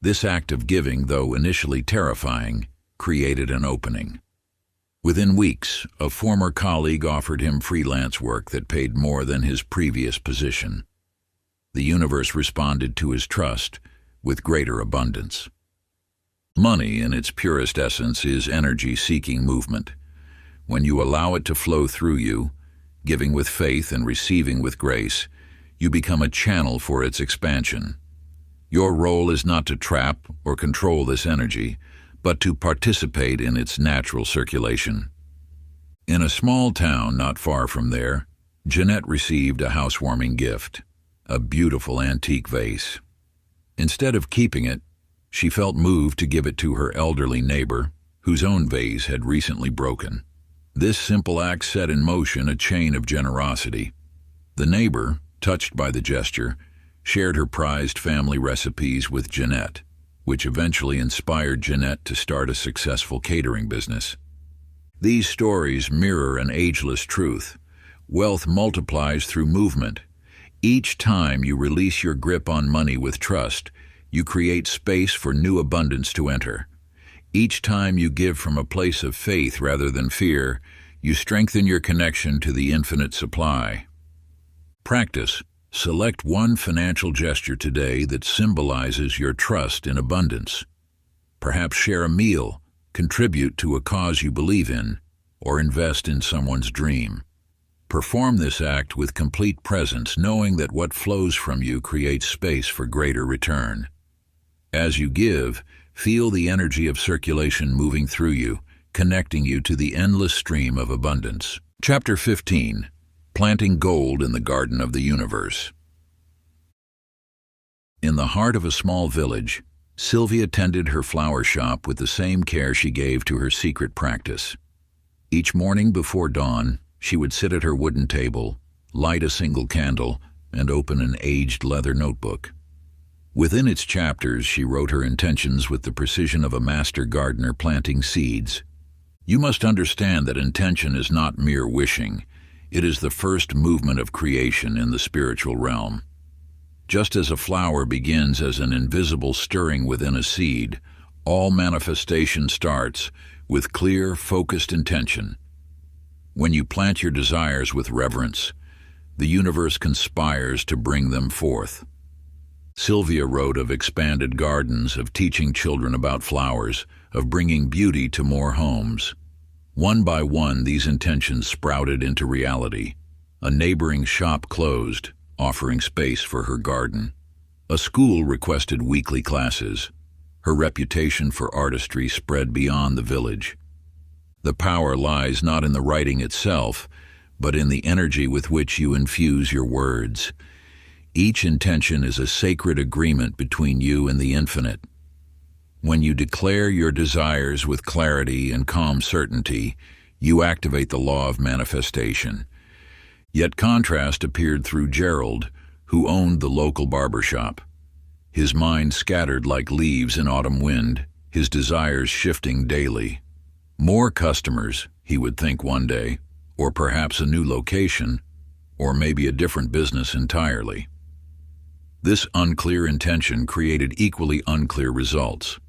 This act of giving, though initially terrifying, created an opening. Within weeks, a former colleague offered him freelance work that paid more than his previous position. The universe responded to his trust with greater abundance. Money, in its purest essence, is energy-seeking movement. When you allow it to flow through you, giving with faith and receiving with grace, you become a channel for its expansion. Your role is not to trap or control this energy, but to participate in its natural circulation. In a small town not far from there, Jeanette received a housewarming gift, a beautiful antique vase. Instead of keeping it, she felt moved to give it to her elderly neighbor, whose own vase had recently broken. This simple act set in motion a chain of generosity. The neighbor, touched by the gesture, shared her prized family recipes with Jeanette, which eventually inspired Jeanette to start a successful catering business. These stories mirror an ageless truth. Wealth multiplies through movement. Each time you release your grip on money with trust, you create space for new abundance to enter. Each time you give from a place of faith rather than fear, you strengthen your connection to the infinite supply. Practice. Select one financial gesture today that symbolizes your trust in abundance. Perhaps share a meal, contribute to a cause you believe in, or invest in someone's dream. Perform this act with complete presence, knowing that what flows from you creates space for greater return. As you give, feel the energy of circulation moving through you, connecting you to the endless stream of abundance. Chapter 15. Planting Gold in the Garden of the Universe. In the heart of a small village, Sylvia tended her flower shop with the same care she gave to her secret practice. Each morning before dawn, she would sit at her wooden table, light a single candle, and open an aged leather notebook. Within its chapters, she wrote her intentions with the precision of a master gardener planting seeds. You must understand that intention is not mere wishing. It is the first movement of creation in the spiritual realm. Just as a flower begins as an invisible stirring within a seed, all manifestation starts with clear, focused intention. When you plant your desires with reverence, the universe conspires to bring them forth. Sylvia wrote of expanded gardens, of teaching children about flowers, of bringing beauty to more homes. One by one, these intentions sprouted into reality. A neighboring shop closed, offering space for her garden. A school requested weekly classes. Her reputation for artistry spread beyond the village. The power lies not in the writing itself, but in the energy with which you infuse your words. Each intention is a sacred agreement between you and the infinite. When you declare your desires with clarity and calm certainty, you activate the law of manifestation. Yet contrast appeared through Gerald, who owned the local barber shop. His mind scattered like leaves in autumn wind, his desires shifting daily. More customers, he would think one day, or perhaps a new location, or maybe a different business entirely. This unclear intention created equally unclear results.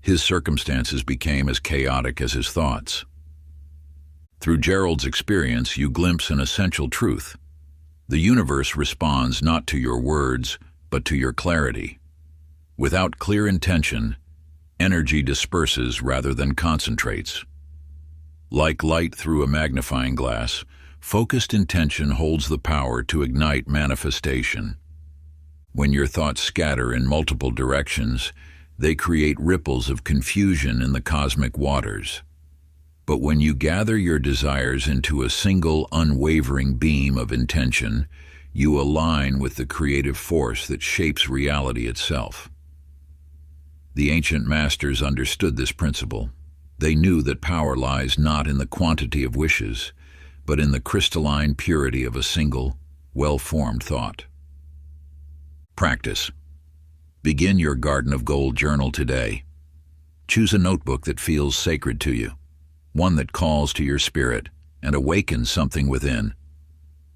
His circumstances became as chaotic as his thoughts. Through Gerald's experience, you glimpse an essential truth. The universe responds not to your words, but to your clarity. Without clear intention, energy disperses rather than concentrates. Like light through a magnifying glass, focused intention holds the power to ignite manifestation. When your thoughts scatter in multiple directions, they create ripples of confusion in the cosmic waters. But when you gather your desires into a single, unwavering beam of intention, you align with the creative force that shapes reality itself. The ancient masters understood this principle. They knew that power lies not in the quantity of wishes, but in the crystalline purity of a single, well-formed thought. Practice. Begin your Garden of Gold journal today. Choose a notebook that feels sacred to you, one that calls to your spirit and awakens something within.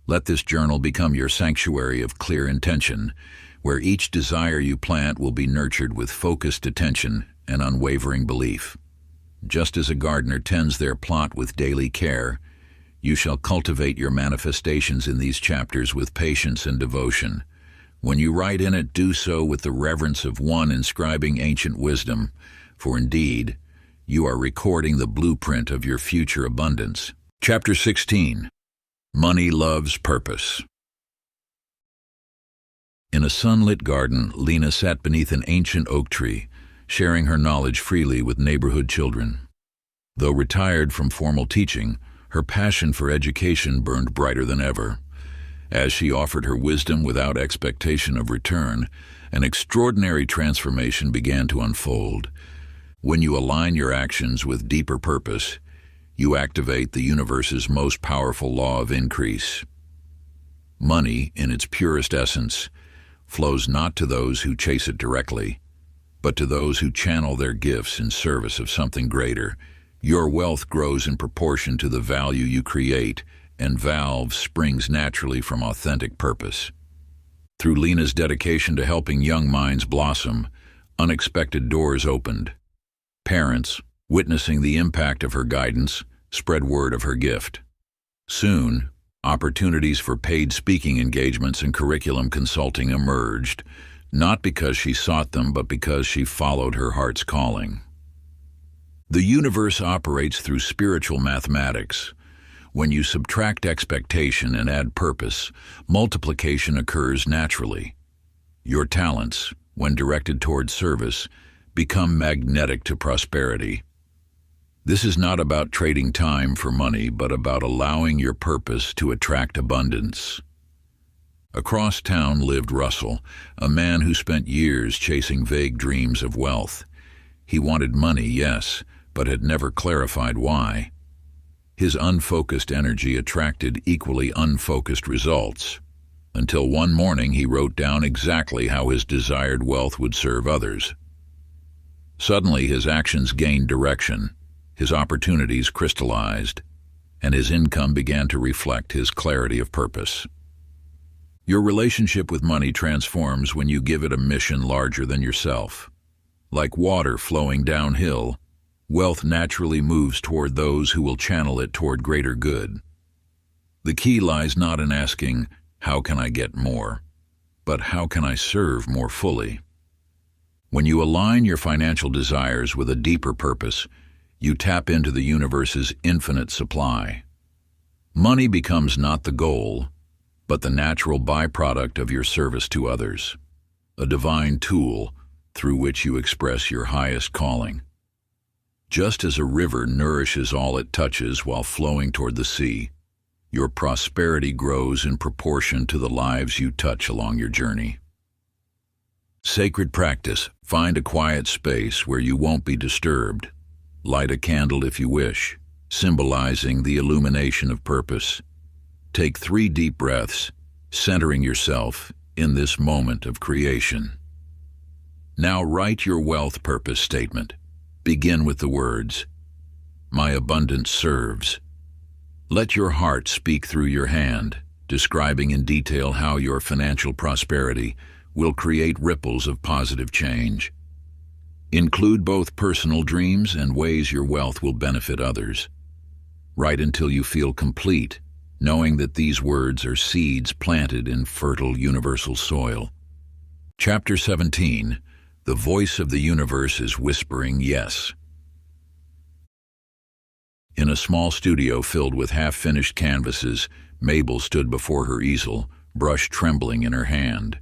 Let this journal become your sanctuary of clear intention, where each desire you plant will be nurtured with focused attention and unwavering belief. Just as a gardener tends their plot with daily care, you shall cultivate your manifestations in these chapters with patience and devotion. When you write in it, do so with the reverence of one inscribing ancient wisdom, for indeed, you are recording the blueprint of your future abundance. Chapter 16. Money Loves Purpose. In a sunlit garden, Lena sat beneath an ancient oak tree, sharing her knowledge freely with neighborhood children. Though retired from formal teaching, her passion for education burned brighter than ever. As she offered her wisdom without expectation of return, an extraordinary transformation began to unfold. When you align your actions with deeper purpose, you activate the universe's most powerful law of increase. Money, in its purest essence, flows not to those who chase it directly, but to those who channel their gifts in service of something greater. Your wealth grows in proportion to the value you create, and valve springs naturally from authentic purpose. Through Lena's dedication to helping young minds blossom, unexpected doors opened. Parents, witnessing the impact of her guidance, spread word of her gift. Soon, opportunities for paid speaking engagements and curriculum consulting emerged, not because she sought them, but because she followed her heart's calling. The universe operates through spiritual mathematics. When you subtract expectation and add purpose, multiplication occurs naturally. Your talents, when directed toward service, become magnetic to prosperity. This is not about trading time for money, but about allowing your purpose to attract abundance. Across town lived Russell, a man who spent years chasing vague dreams of wealth. He wanted money, yes, but had never clarified why. His unfocused energy attracted equally unfocused results, until one morning he wrote down exactly how his desired wealth would serve others. Suddenly his actions gained direction, his opportunities crystallized, and his income began to reflect his clarity of purpose. Your relationship with money transforms when you give it a mission larger than yourself. Like water flowing downhill, wealth naturally moves toward those who will channel it toward greater good. The key lies not in asking, "How can I get more?" but "How can I serve more fully?" When you align your financial desires with a deeper purpose, you tap into the universe's infinite supply. Money becomes not the goal, but the natural byproduct of your service to others, a divine tool through which you express your highest calling. Just as a river nourishes all it touches while flowing toward the sea, your prosperity grows in proportion to the lives you touch along your journey. Sacred practice. Find a quiet space where you won't be disturbed. Light a candle if you wish, symbolizing the illumination of purpose. Take 3 deep breaths, centering yourself in this moment of creation. Now write your wealth purpose statement. Begin with the words, "My abundance serves." Let your heart speak through your hand, describing in detail how your financial prosperity will create ripples of positive change. Include both personal dreams and ways your wealth will benefit others. Write until you feel complete, knowing that these words are seeds planted in fertile universal soil. Chapter 17. The voice of the universe is whispering yes. In a small studio filled with half-finished canvases, Mabel stood before her easel, brush trembling in her hand.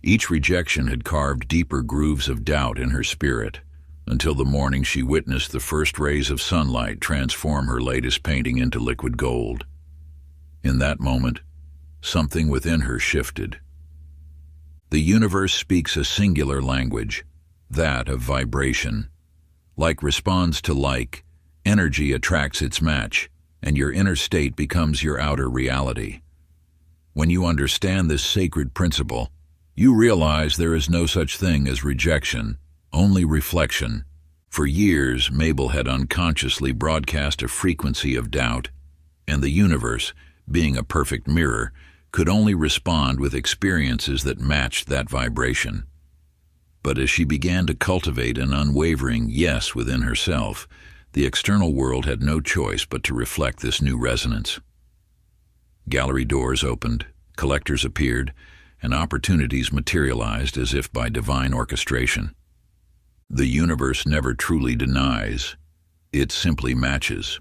Each rejection had carved deeper grooves of doubt in her spirit, until the morning she witnessed the first rays of sunlight transform her latest painting into liquid gold. In that moment, something within her shifted. The universe speaks a singular language, that of vibration. Like responds to like, energy attracts its match, and your inner state becomes your outer reality. When you understand this sacred principle, you realize there is no such thing as rejection, only reflection. For years, Mabel had unconsciously broadcast a frequency of doubt, and the universe, being a perfect mirror, could only respond with experiences that matched that vibration. But as she began to cultivate an unwavering yes within herself, the external world had no choice but to reflect this new resonance. Gallery doors opened, collectors appeared, and opportunities materialized as if by divine orchestration. The universe never truly denies, it simply matches.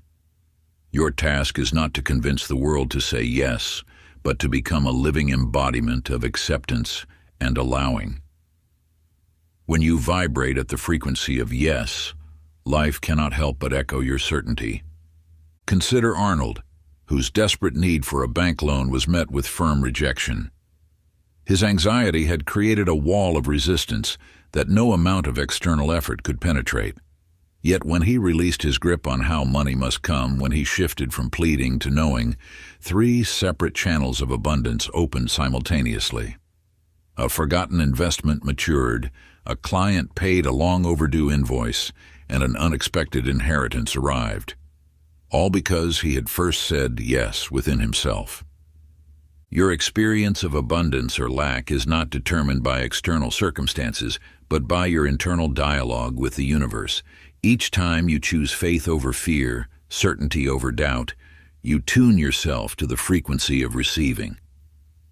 Your task is not to convince the world to say yes, but to become a living embodiment of acceptance and allowing. When you vibrate at the frequency of yes, life cannot help but echo your certainty. Consider Arnold, whose desperate need for a bank loan was met with firm rejection. His anxiety had created a wall of resistance that no amount of external effort could penetrate. Yet when he released his grip on how money must come, when he shifted from pleading to knowing, 3 separate channels of abundance opened simultaneously. A forgotten investment matured, a client paid a long overdue invoice, and an unexpected inheritance arrived. All because he had first said yes within himself. Your experience of abundance or lack is not determined by external circumstances, but by your internal dialogue with the universe. Each time you choose faith over fear, certainty over doubt, you tune yourself to the frequency of receiving.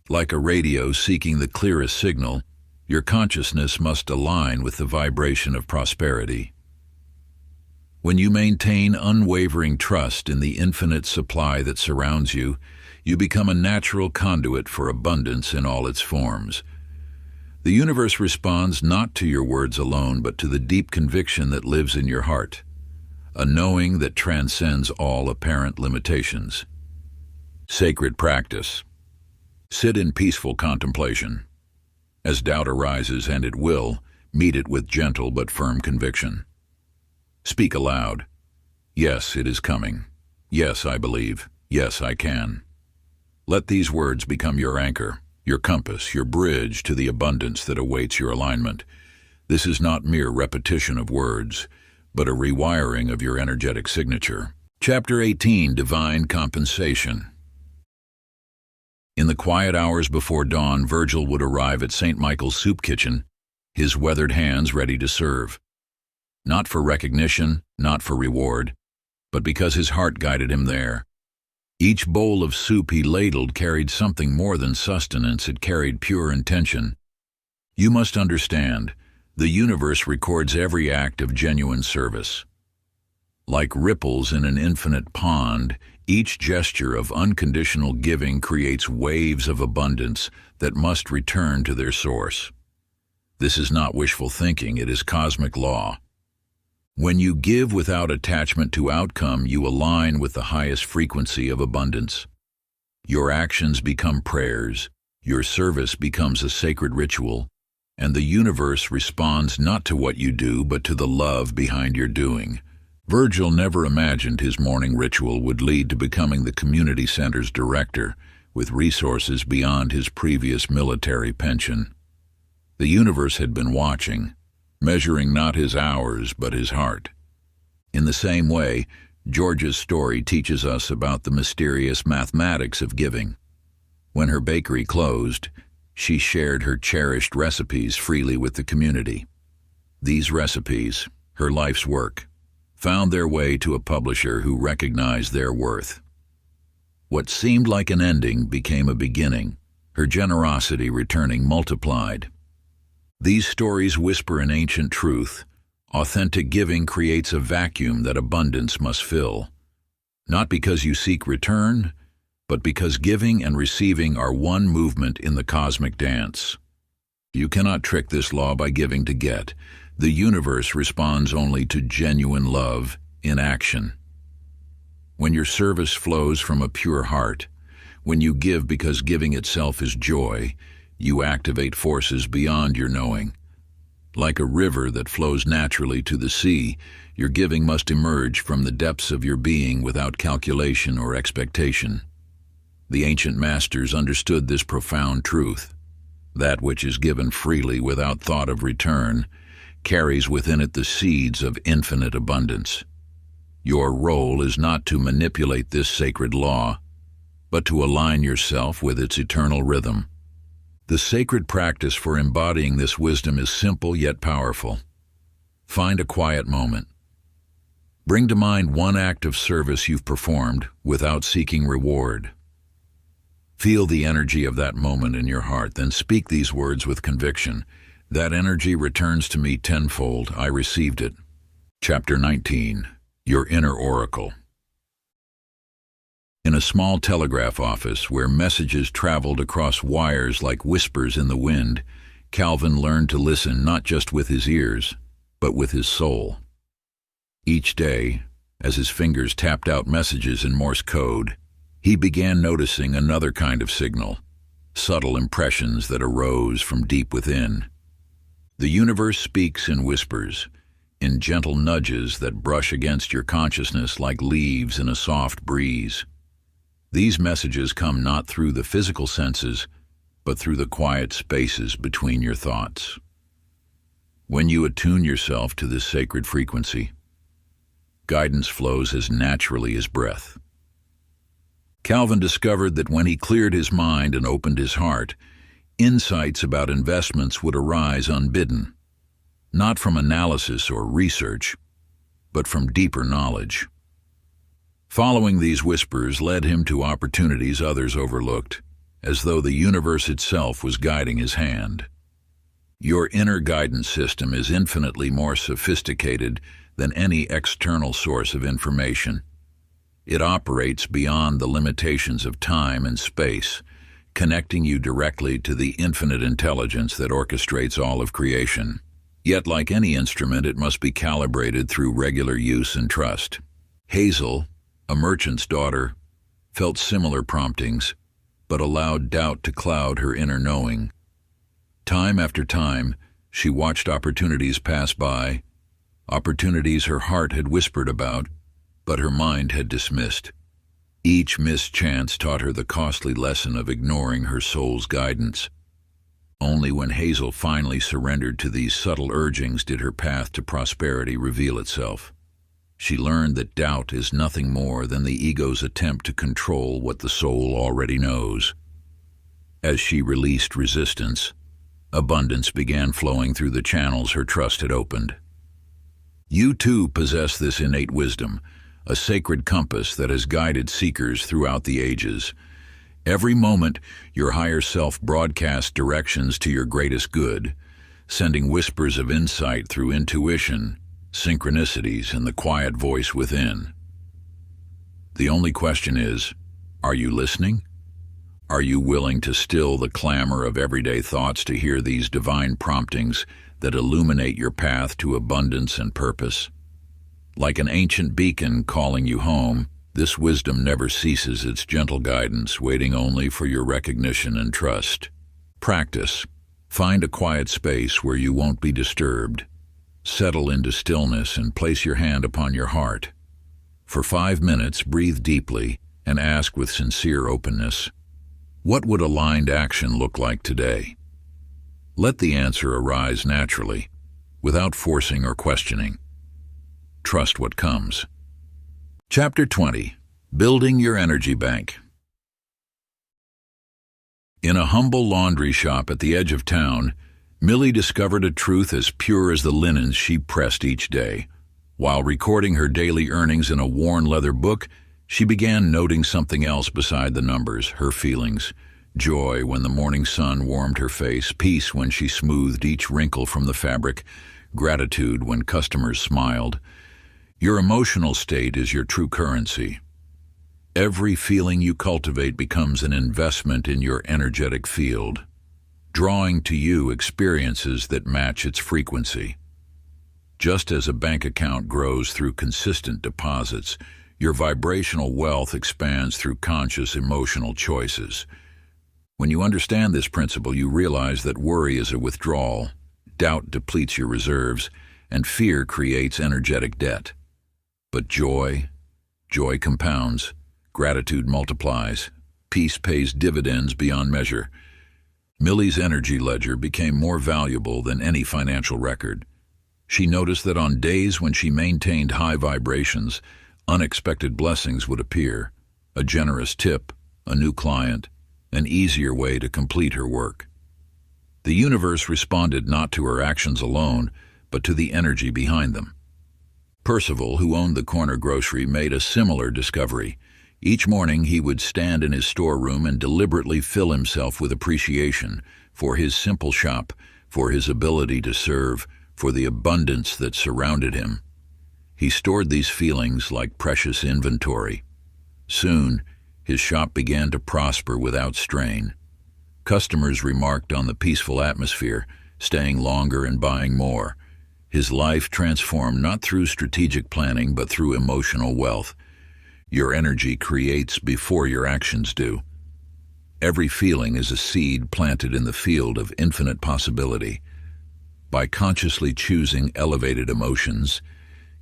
Like a radio seeking the clearest signal, your consciousness must align with the vibration of prosperity. When you maintain unwavering trust in the infinite supply that surrounds you, you become a natural conduit for abundance in all its forms. The universe responds not to your words alone, but to the deep conviction that lives in your heart, a knowing that transcends all apparent limitations. Sacred practice. Sit in peaceful contemplation. As doubt arises, and it will, meet it with gentle but firm conviction. Speak aloud. Yes, it is coming. Yes, I believe. Yes, I can. Let these words become your anchor, your compass, your bridge to the abundance that awaits your alignment. This is not mere repetition of words, but a rewiring of your energetic signature. Chapter 18, Divine Compensation. In the quiet hours before dawn, Virgil would arrive at St. Michael's soup kitchen, his weathered hands ready to serve. Not for recognition, not for reward, but because his heart guided him there. Each bowl of soup he ladled carried something more than sustenance, it carried pure intention. You must understand, the universe records every act of genuine service. Like ripples in an infinite pond, each gesture of unconditional giving creates waves of abundance that must return to their source. This is not wishful thinking, it is cosmic law. When you give without attachment to outcome, you align with the highest frequency of abundance. Your actions become prayers, your service becomes a sacred ritual, and the universe responds not to what you do, but to the love behind your doing. Virgil never imagined his morning ritual would lead to becoming the community center's director, with resources beyond his previous military pension. The universe had been watching, measuring not his hours but his heart. In the same way, Georgia's story teaches us about the mysterious mathematics of giving. When her bakery closed, she shared her cherished recipes freely with the community. These recipes, her life's work, found their way to a publisher who recognized their worth. What seemed like an ending became a beginning, her generosity returning multiplied. These stories whisper an ancient truth. Authentic giving creates a vacuum that abundance must fill. Not because you seek return, but because giving and receiving are one movement in the cosmic dance. You cannot trick this law by giving to get. The universe responds only to genuine love in action. When your service flows from a pure heart, when you give because giving itself is joy, you activate forces beyond your knowing. Like a river that flows naturally to the sea, your giving must emerge from the depths of your being without calculation or expectation. The ancient masters understood this profound truth. That which is given freely without thought of return carries within it the seeds of infinite abundance. Your role is not to manipulate this sacred law, but to align yourself with its eternal rhythm. The sacred practice for embodying this wisdom is simple yet powerful. Find a quiet moment. Bring to mind one act of service you've performed without seeking reward. Feel the energy of that moment in your heart, then speak these words with conviction. That energy returns to me tenfold. I received it. Chapter 19. Your Inner Oracle. In a small telegraph office where messages traveled across wires like whispers in the wind, Calvin learned to listen not just with his ears, but with his soul. Each day, as his fingers tapped out messages in Morse code, he began noticing another kind of signal, subtle impressions that arose from deep within. The universe speaks in whispers, in gentle nudges that brush against your consciousness like leaves in a soft breeze. These messages come not through the physical senses, but through the quiet spaces between your thoughts. When you attune yourself to this sacred frequency, guidance flows as naturally as breath. Calvin discovered that when he cleared his mind and opened his heart, insights about investments would arise unbidden, not from analysis or research, but from deeper knowledge. Following these whispers led him to opportunities others overlooked, as though the universe itself was guiding his hand. Your inner guidance system is infinitely more sophisticated than any external source of information. It operates beyond the limitations of time and space, connecting you directly to the infinite intelligence that orchestrates all of creation. Yet, like any instrument, it must be calibrated through regular use and trust. Hazel, a merchant's daughter, felt similar promptings, but allowed doubt to cloud her inner knowing. Time after time, she watched opportunities pass by, opportunities her heart had whispered about, but her mind had dismissed. Each missed chance taught her the costly lesson of ignoring her soul's guidance. Only when Hazel finally surrendered to these subtle urgings did her path to prosperity reveal itself. She learned that doubt is nothing more than the ego's attempt to control what the soul already knows. As she released resistance, abundance began flowing through the channels her trust had opened. You too possess this innate wisdom, a sacred compass that has guided seekers throughout the ages. Every moment, your higher self broadcasts directions to your greatest good, sending whispers of insight through intuition, synchronicities, and the quiet voice within. The only question is, are you listening? Are you willing to still the clamor of everyday thoughts to hear these divine promptings that illuminate your path to abundance and purpose? Like an ancient beacon calling you home, this wisdom never ceases its gentle guidance, waiting only for your recognition and trust. Practice. Find a quiet space where you won't be disturbed. Settle into stillness and place your hand upon your heart. For 5 minutes, breathe deeply and ask with sincere openness, what would aligned action look like today? Let the answer arise naturally, without forcing or questioning. Trust what comes. Chapter 20. Building Your Energy Bank. In a humble laundry shop at the edge of town, Millie discovered a truth as pure as the linens she pressed each day. While recording her daily earnings in a worn leather book, she began noting something else beside the numbers, her feelings. Joy when the morning sun warmed her face, peace when she smoothed each wrinkle from the fabric, gratitude when customers smiled. Your emotional state is your true currency. Every feeling you cultivate becomes an investment in your energetic field, drawing to you experiences that match its frequency. Just as a bank account grows through consistent deposits, your vibrational wealth expands through conscious emotional choices. When you understand this principle, you realize that worry is a withdrawal, doubt depletes your reserves, and fear creates energetic debt. But joy compounds, gratitude multiplies, peace pays dividends beyond measure. Millie's energy ledger became more valuable than any financial record. She noticed that on days when she maintained high vibrations, unexpected blessings would appear: a generous tip, a new client, an easier way to complete her work. The universe responded not to her actions alone, but to the energy behind them. Percival, who owned the corner grocery, made a similar discovery. Each morning he would stand in his storeroom and deliberately fill himself with appreciation for his simple shop, for his ability to serve, for the abundance that surrounded him. He stored these feelings like precious inventory. Soon, his shop began to prosper without strain. Customers remarked on the peaceful atmosphere, staying longer and buying more. His life transformed not through strategic planning, but through emotional wealth. Your energy creates before your actions do. Every feeling is a seed planted in the field of infinite possibility. By consciously choosing elevated emotions,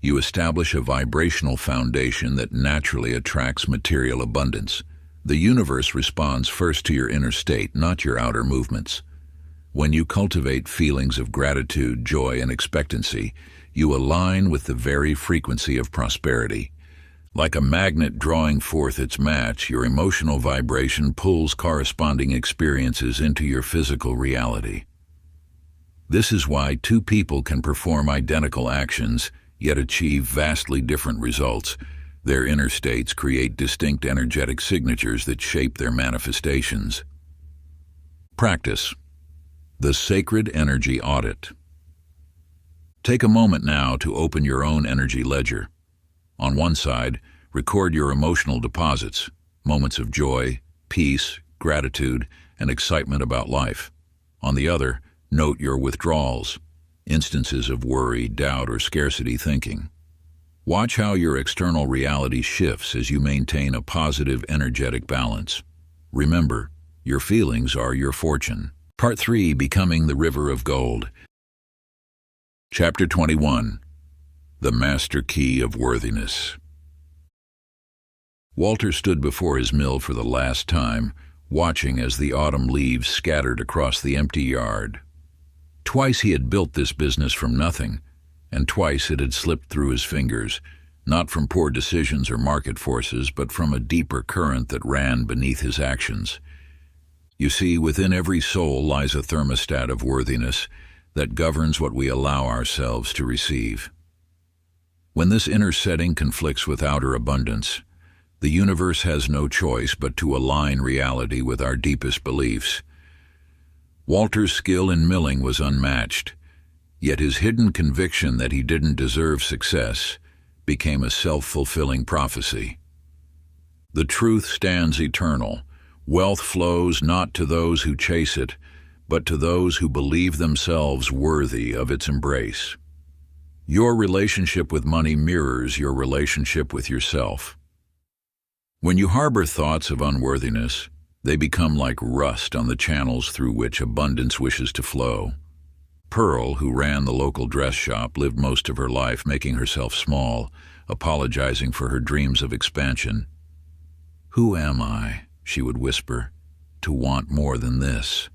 you establish a vibrational foundation that naturally attracts material abundance. The universe responds first to your inner state, not your outer movements. When you cultivate feelings of gratitude, joy, and expectancy, you align with the very frequency of prosperity. Like a magnet drawing forth its match, your emotional vibration pulls corresponding experiences into your physical reality. This is why two people can perform identical actions, yet achieve vastly different results. Their inner states create distinct energetic signatures that shape their manifestations. Practice. The Sacred Energy Audit. Take a moment now to open your own energy ledger. On one side, record your emotional deposits, moments of joy, peace, gratitude, and excitement about life. On the other, note your withdrawals, instances of worry, doubt, or scarcity thinking. Watch how your external reality shifts as you maintain a positive energetic balance. Remember, your feelings are your fortune. Part 3, Becoming the River of Gold. Chapter 21. The Master Key of Worthiness. Walter stood before his mill for the last time, watching as the autumn leaves scattered across the empty yard. Twice he had built this business from nothing, and twice it had slipped through his fingers, not from poor decisions or market forces, but from a deeper current that ran beneath his actions. You see, within every soul lies a thermostat of worthiness that governs what we allow ourselves to receive. When this inner setting conflicts with outer abundance, the universe has no choice but to align reality with our deepest beliefs. Walter's skill in milling was unmatched, yet his hidden conviction that he didn't deserve success became a self-fulfilling prophecy. The truth stands eternal. Wealth flows not to those who chase it, but to those who believe themselves worthy of its embrace. Your relationship with money mirrors your relationship with yourself. When you harbor thoughts of unworthiness, they become like rust on the channels through which abundance wishes to flow. Pearl, who ran the local dress shop, lived most of her life making herself small, apologizing for her dreams of expansion. "Who am I," she would whisper, "to want more than this?"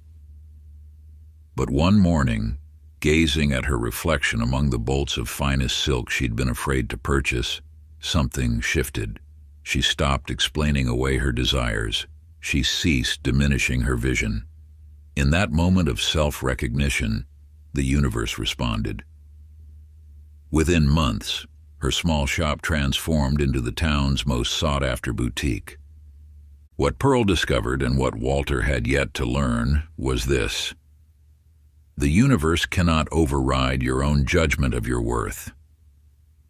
But one morning, gazing at her reflection among the bolts of finest silk she'd been afraid to purchase, something shifted. She stopped explaining away her desires. She ceased diminishing her vision. In that moment of self-recognition, the universe responded. Within months, her small shop transformed into the town's most sought-after boutique. What Pearl discovered, and what Walter had yet to learn, was this: the universe cannot override your own judgment of your worth.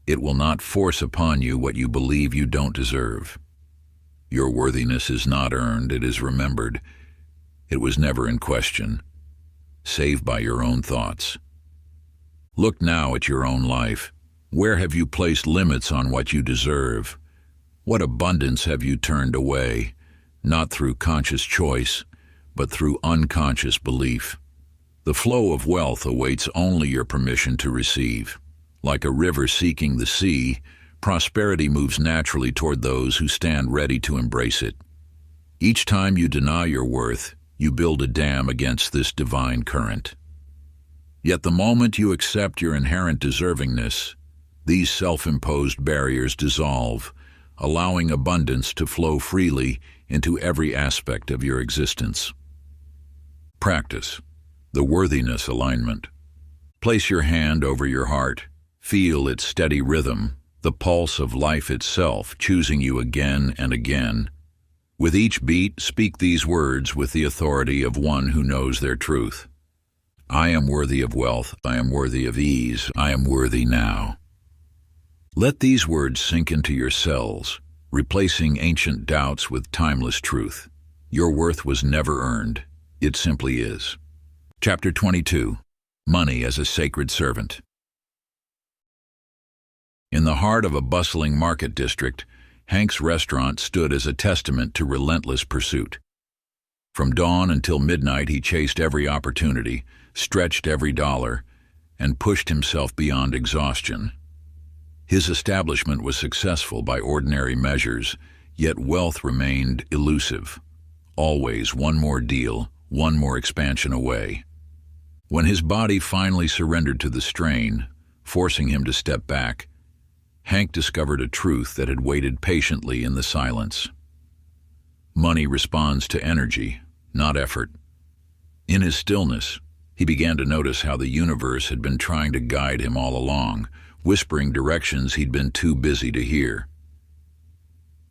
It will not force upon you what you believe you don't deserve. Your worthiness is not earned, it is remembered. It was never in question, save by your own thoughts. Look now at your own life. Where have you placed limits on what you deserve? What abundance have you turned away, not through conscious choice, but through unconscious belief? The flow of wealth awaits only your permission to receive. Like a river seeking the sea, prosperity moves naturally toward those who stand ready to embrace it. Each time you deny your worth, you build a dam against this divine current. Yet the moment you accept your inherent deservingness, these self-imposed barriers dissolve, allowing abundance to flow freely into every aspect of your existence. Practice. The worthiness alignment. Place your hand over your heart. Feel its steady rhythm, the pulse of life itself choosing you again and again. With each beat, speak these words with the authority of one who knows their truth. I am worthy of wealth. I am worthy of ease. I am worthy now. Let these words sink into your cells, replacing ancient doubts with timeless truth. Your worth was never earned. It simply is. Chapter 22. Money as a Sacred Servant. In the heart of a bustling market district, Hank's restaurant stood as a testament to relentless pursuit. From dawn until midnight he chased every opportunity, stretched every dollar, and pushed himself beyond exhaustion. His establishment was successful by ordinary measures, yet wealth remained elusive. Always one more deal, one more expansion away. When his body finally surrendered to the strain, forcing him to step back, Hank discovered a truth that had waited patiently in the silence. Money responds to energy, not effort. In his stillness, he began to notice how the universe had been trying to guide him all along, whispering directions he'd been too busy to hear.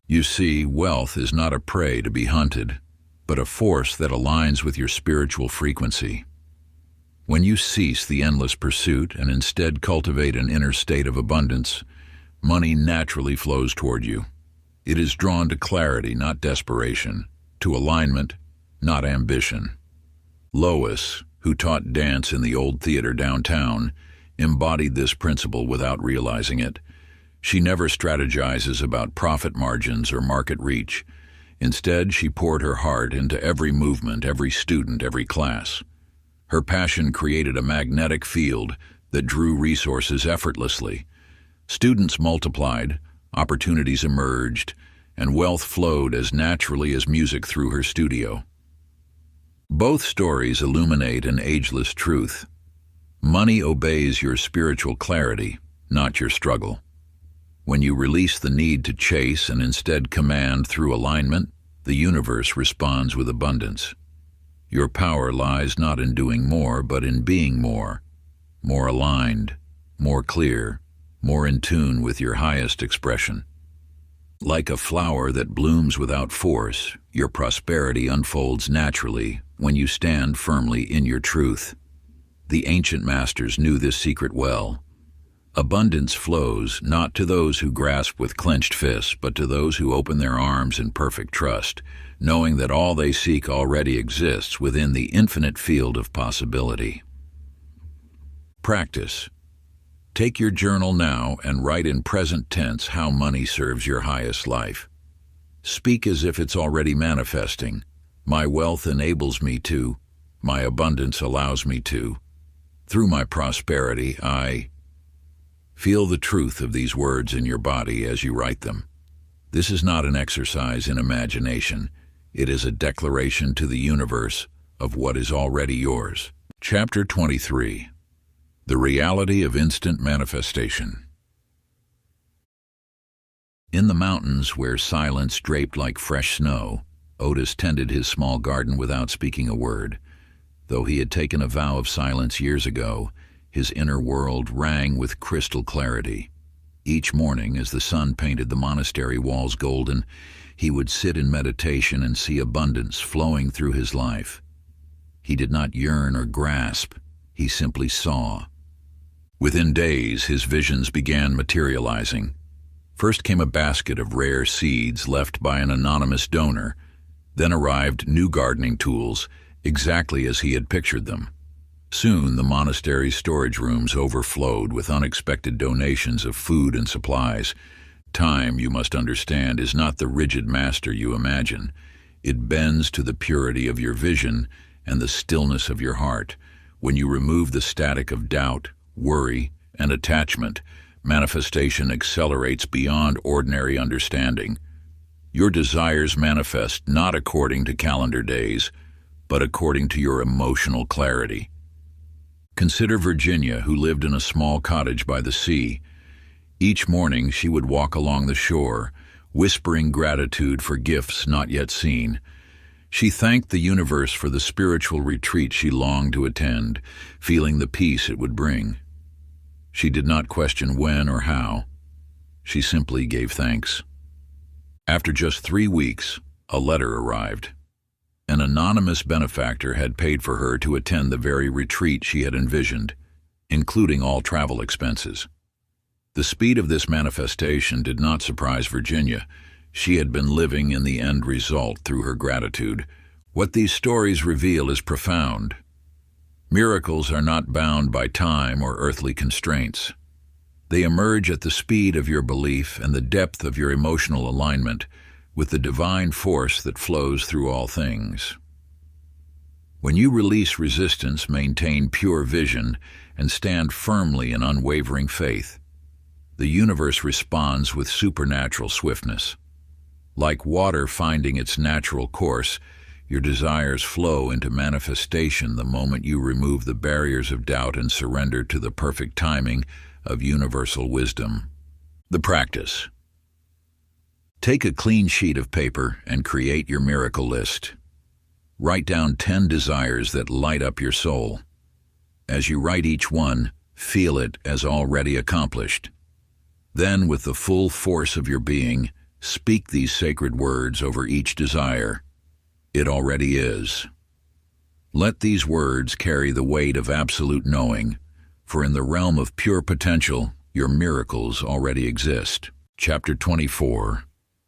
You see, wealth is not a prey to be hunted, but a force that aligns with your spiritual frequency. When you cease the endless pursuit and instead cultivate an inner state of abundance, money naturally flows toward you. It is drawn to clarity, not desperation, to alignment, not ambition. Lois, who taught dance in the old theater downtown, embodied this principle without realizing it. She never strategizes about profit margins or market reach. Instead, she poured her heart into every movement, every student, every class. Her passion created a magnetic field that drew resources effortlessly. Students multiplied, opportunities emerged, and wealth flowed as naturally as music through her studio. Both stories illuminate an ageless truth. Money obeys your spiritual clarity, not your struggle. When you release the need to chase and instead command through alignment, the universe responds with abundance. Your power lies not in doing more, but in being more aligned, more clear, more in tune with your highest expression. Like a flower that blooms without force, your prosperity unfolds naturally when you stand firmly in your truth. The ancient masters knew this secret well. Abundance flows not to those who grasp with clenched fists, but to those who open their arms in perfect trust, knowing that all they seek already exists within the infinite field of possibility. Practice. Take your journal now and write in present tense how money serves your highest life. Speak as if it's already manifesting. My wealth enables me to. My abundance allows me to. Through my prosperity, I... Feel the truth of these words in your body as you write them. This is not an exercise in imagination. It is a declaration to the universe of what is already yours. Chapter 23. The Reality of Instant Manifestation. In the mountains where silence draped like fresh snow, Otis tended his small garden without speaking a word. Though he had taken a vow of silence years ago, his inner world rang with crystal clarity. Each morning, as the sun painted the monastery walls golden, he would sit in meditation and see abundance flowing through his life. He did not yearn or grasp, he simply saw. Within days, his visions began materializing. First came a basket of rare seeds left by an anonymous donor. Then arrived new gardening tools, exactly as he had pictured them. Soon, the monastery's storage rooms overflowed with unexpected donations of food and supplies. Time, you must understand, is not the rigid master you imagine. It bends to the purity of your vision and the stillness of your heart. When you remove the static of doubt, worry, and attachment, manifestation accelerates beyond ordinary understanding. Your desires manifest not according to calendar days, but according to your emotional clarity. Consider Virginia, who lived in a small cottage by the sea. Each morning she would walk along the shore, whispering gratitude for gifts not yet seen. She thanked the universe for the spiritual retreat she longed to attend, feeling the peace it would bring. She did not question when or how. She simply gave thanks. After just 3 weeks, a letter arrived. An anonymous benefactor had paid for her to attend the very retreat she had envisioned, including all travel expenses. The speed of this manifestation did not surprise Virginia. She had been living in the end result through her gratitude. What these stories reveal is profound. Miracles are not bound by time or earthly constraints. They emerge at the speed of your belief and the depth of your emotional alignment with the divine force that flows through all things. When you release resistance, maintain pure vision, and stand firmly in unwavering faith, the universe responds with supernatural swiftness. Like water finding its natural course, your desires flow into manifestation the moment you remove the barriers of doubt and surrender to the perfect timing of universal wisdom. The practice. Take a clean sheet of paper and create your miracle list. Write down 10 desires that light up your soul. As you write each one, feel it as already accomplished. Then, with the full force of your being, speak these sacred words over each desire. It already is. Let these words carry the weight of absolute knowing, for in the realm of pure potential, your miracles already exist. Chapter 24.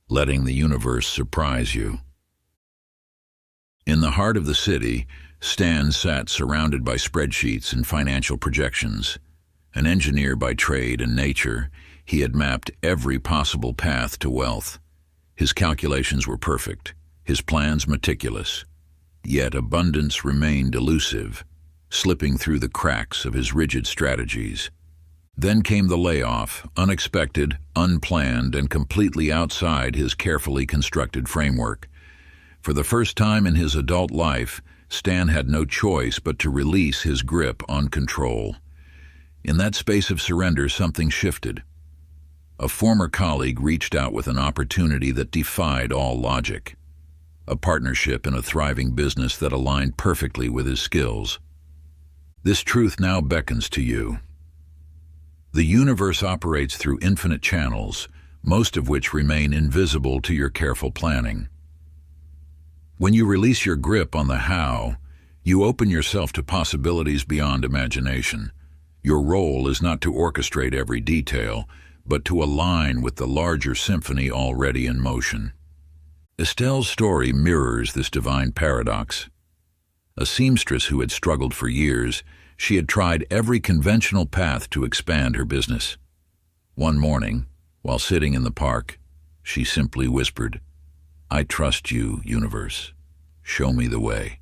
Letting the universe surprise you. In the heart of the city, Stan sat surrounded by spreadsheets and financial projections. An engineer by trade and nature, he had mapped every possible path to wealth. His calculations were perfect, his plans meticulous. Yet abundance remained elusive, slipping through the cracks of his rigid strategies. Then came the layoff, unexpected, unplanned, and completely outside his carefully constructed framework. For the first time in his adult life, Stan had no choice but to release his grip on control. In that space of surrender, something shifted. A former colleague reached out with an opportunity that defied all logic. A partnership in a thriving business that aligned perfectly with his skills. This truth now beckons to you. The universe operates through infinite channels, most of which remain invisible to your careful planning. When you release your grip on the how, you open yourself to possibilities beyond imagination. Your role is not to orchestrate every detail, but to align with the larger symphony already in motion. Estelle's story mirrors this divine paradox. A seamstress who had struggled for years, she had tried every conventional path to expand her business. One morning, while sitting in the park, she simply whispered, "I trust you, universe. Show me the way."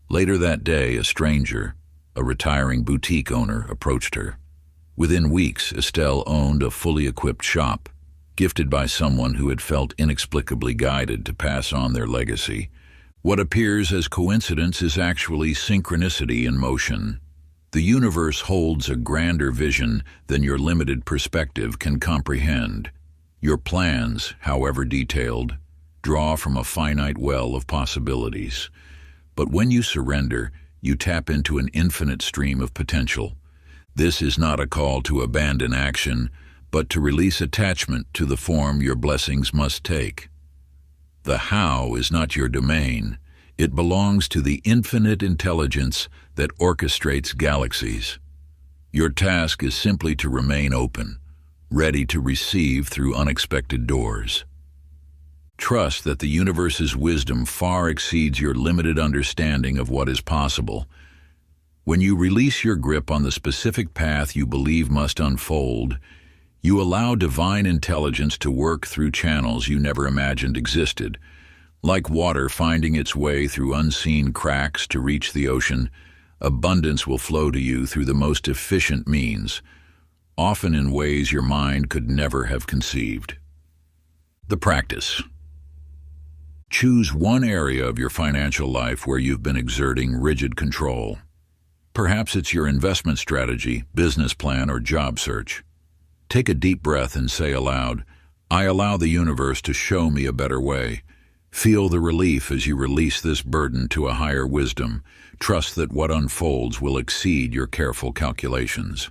Later that day, a stranger, a retiring boutique owner, approached her. Within weeks, Estelle owned a fully equipped shop, gifted by someone who had felt inexplicably guided to pass on their legacy. What appears as coincidence is actually synchronicity in motion. The universe holds a grander vision than your limited perspective can comprehend. Your plans, however detailed, draw from a finite well of possibilities. But when you surrender, you tap into an infinite stream of potential. This is not a call to abandon action, but to release attachment to the form your blessings must take. The how is not your domain. It belongs to the infinite intelligence that orchestrates galaxies. Your task is simply to remain open, ready to receive through unexpected doors. Trust that the universe's wisdom far exceeds your limited understanding of what is possible. When you release your grip on the specific path you believe must unfold, you allow divine intelligence to work through channels you never imagined existed. Like water finding its way through unseen cracks to reach the ocean, abundance will flow to you through the most efficient means, often in ways your mind could never have conceived. The practice. Choose one area of your financial life where you've been exerting rigid control. Perhaps it's your investment strategy, business plan, or job search. Take a deep breath and say aloud, "I allow the universe to show me a better way." Feel the relief as you release this burden to a higher wisdom. Trust that what unfolds will exceed your careful calculations.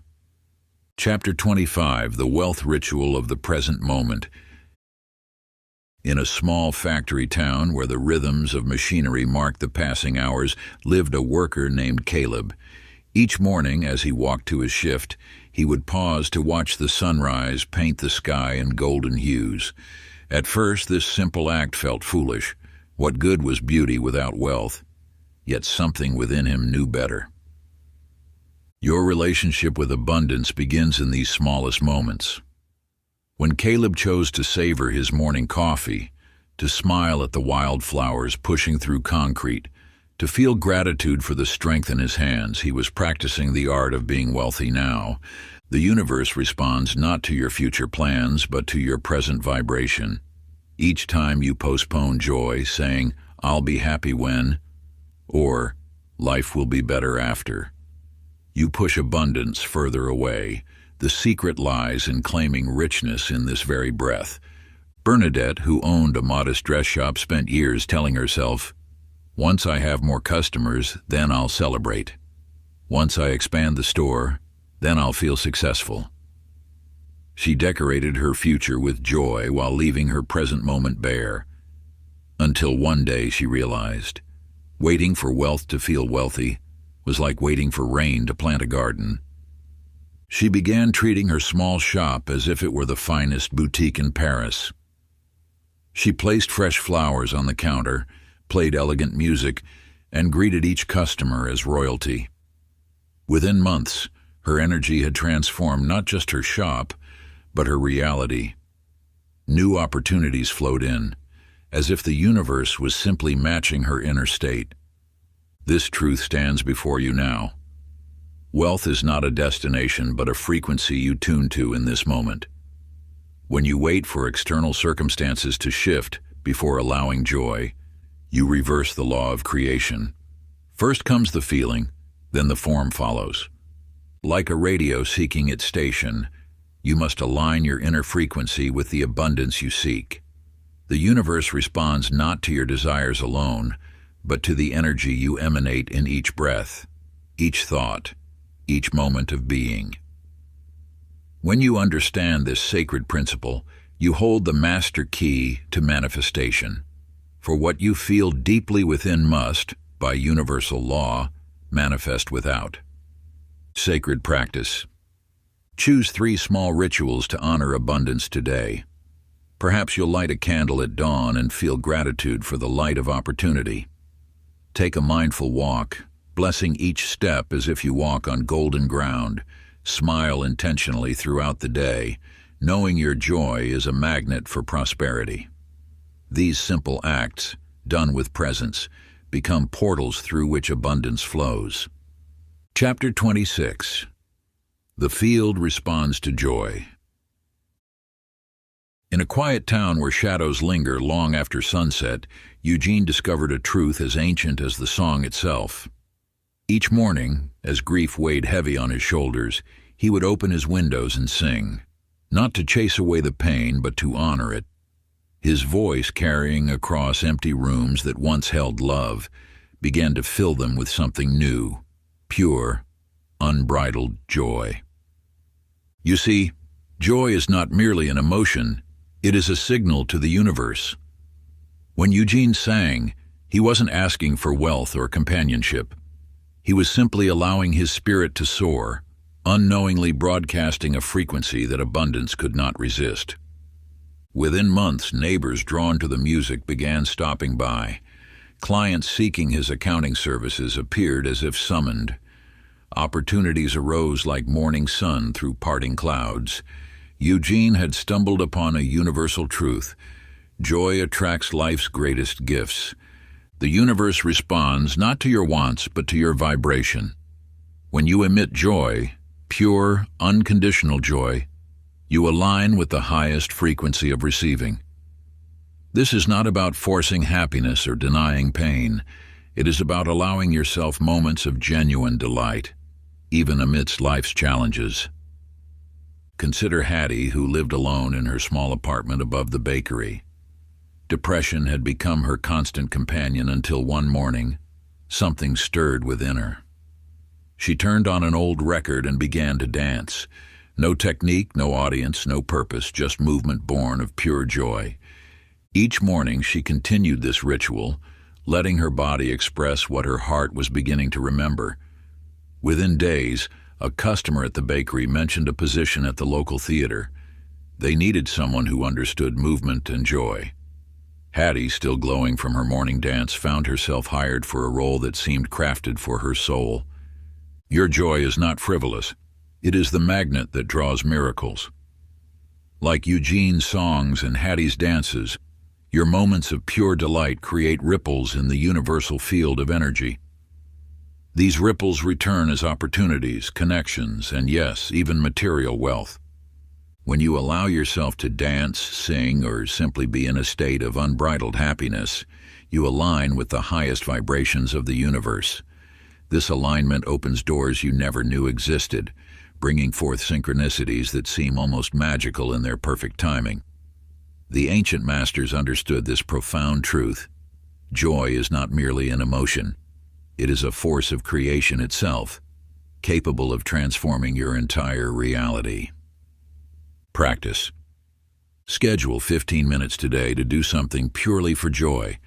Chapter 25, The Wealth Ritual of the Present Moment. In a small factory town where the rhythms of machinery marked the passing hours lived a worker named Caleb. Each morning, as he walked to his shift, he would pause to watch the sunrise paint the sky in golden hues. At first, this simple act felt foolish. What good was beauty without wealth? Yet something within him knew better. Your relationship with abundance begins in these smallest moments. When Caleb chose to savor his morning coffee, to smile at the wildflowers pushing through concrete, To feel gratitude for the strength in his hands, he was practicing the art of being wealthy now. The universe responds not to your future plans, but to your present vibration. Each time you postpone joy, saying, "I'll be happy when," or "Life will be better after," you push abundance further away. The secret lies in claiming richness in this very breath. Bernadette, who owned a modest dress shop, spent years telling herself, "Once I have more customers, then I'll celebrate. Once I expand the store, then I'll feel successful." She decorated her future with joy while leaving her present moment bare. Until one day she realized, waiting for wealth to feel wealthy was like waiting for rain to plant a garden. She began treating her small shop as if it were the finest boutique in Paris. She placed fresh flowers on the counter, played elegant music, and greeted each customer as royalty. Within months, her energy had transformed not just her shop, but her reality. New opportunities flowed in, as if the universe was simply matching her inner state. This truth stands before you now. Wealth is not a destination, but a frequency you tune to in this moment. When you wait for external circumstances to shift before allowing joy, you reverse the law of creation. First comes the feeling, then the form follows. Like a radio seeking its station, you must align your inner frequency with the abundance you seek. The universe responds not to your desires alone, but to the energy you emanate in each breath, each thought, each moment of being. When you understand this sacred principle, you hold the master key to manifestation. For what you feel deeply within must, by universal law, manifest without. Sacred practice. Choose 3 small rituals to honor abundance today. Perhaps you'll light a candle at dawn and feel gratitude for the light of opportunity. Take a mindful walk, blessing each step as if you walk on golden ground. Smile intentionally throughout the day, knowing your joy is a magnet for prosperity. These simple acts, done with presence, become portals through which abundance flows. Chapter 26. The field responds to joy. In a quiet town where shadows linger long after sunset, Eugene discovered a truth as ancient as the song itself. Each morning, as grief weighed heavy on his shoulders, he would open his windows and sing, not to chase away the pain, but to honor it. His voice, carrying across empty rooms that once held love, began to fill them with something new, pure, unbridled joy. You see, joy is not merely an emotion, it is a signal to the universe. When Eugene sang, he wasn't asking for wealth or companionship. He was simply allowing his spirit to soar, unknowingly broadcasting a frequency that abundance could not resist. Within months, neighbors drawn to the music began stopping by. Clients seeking his accounting services appeared as if summoned. Opportunities arose like morning sun through parting clouds. Eugene had stumbled upon a universal truth. Joy attracts life's greatest gifts. The universe responds not to your wants, but to your vibration. When you emit joy, pure, unconditional joy, you align with the highest frequency of receiving. This is not about forcing happiness or denying pain. It is about allowing yourself moments of genuine delight, even amidst life's challenges. Consider Hattie, who lived alone in her small apartment above the bakery. Depression had become her constant companion until one morning, something stirred within her. She turned on an old record and began to dance. No technique, no audience, no purpose, just movement born of pure joy. Each morning she continued this ritual, letting her body express what her heart was beginning to remember. Within days, a customer at the bakery mentioned a position at the local theater. They needed someone who understood movement and joy. Hattie, still glowing from her morning dance, found herself hired for a role that seemed crafted for her soul. Your joy is not frivolous. It is the magnet that draws miracles. Like Eugene's songs and Hattie's dances, Your moments of pure delight create ripples in the universal field of energy. These ripples return as opportunities, connections, and yes, even material wealth. When you allow yourself to dance, sing, or simply be in a state of unbridled happiness, you align with the highest vibrations of the universe. This alignment opens doors you never knew existed, bringing forth synchronicities that seem almost magical in their perfect timing. The ancient masters understood this profound truth. Joy is not merely an emotion. It is a force of creation itself, capable of transforming your entire reality. Practice. Schedule 15 minutes today to do something purely for joy.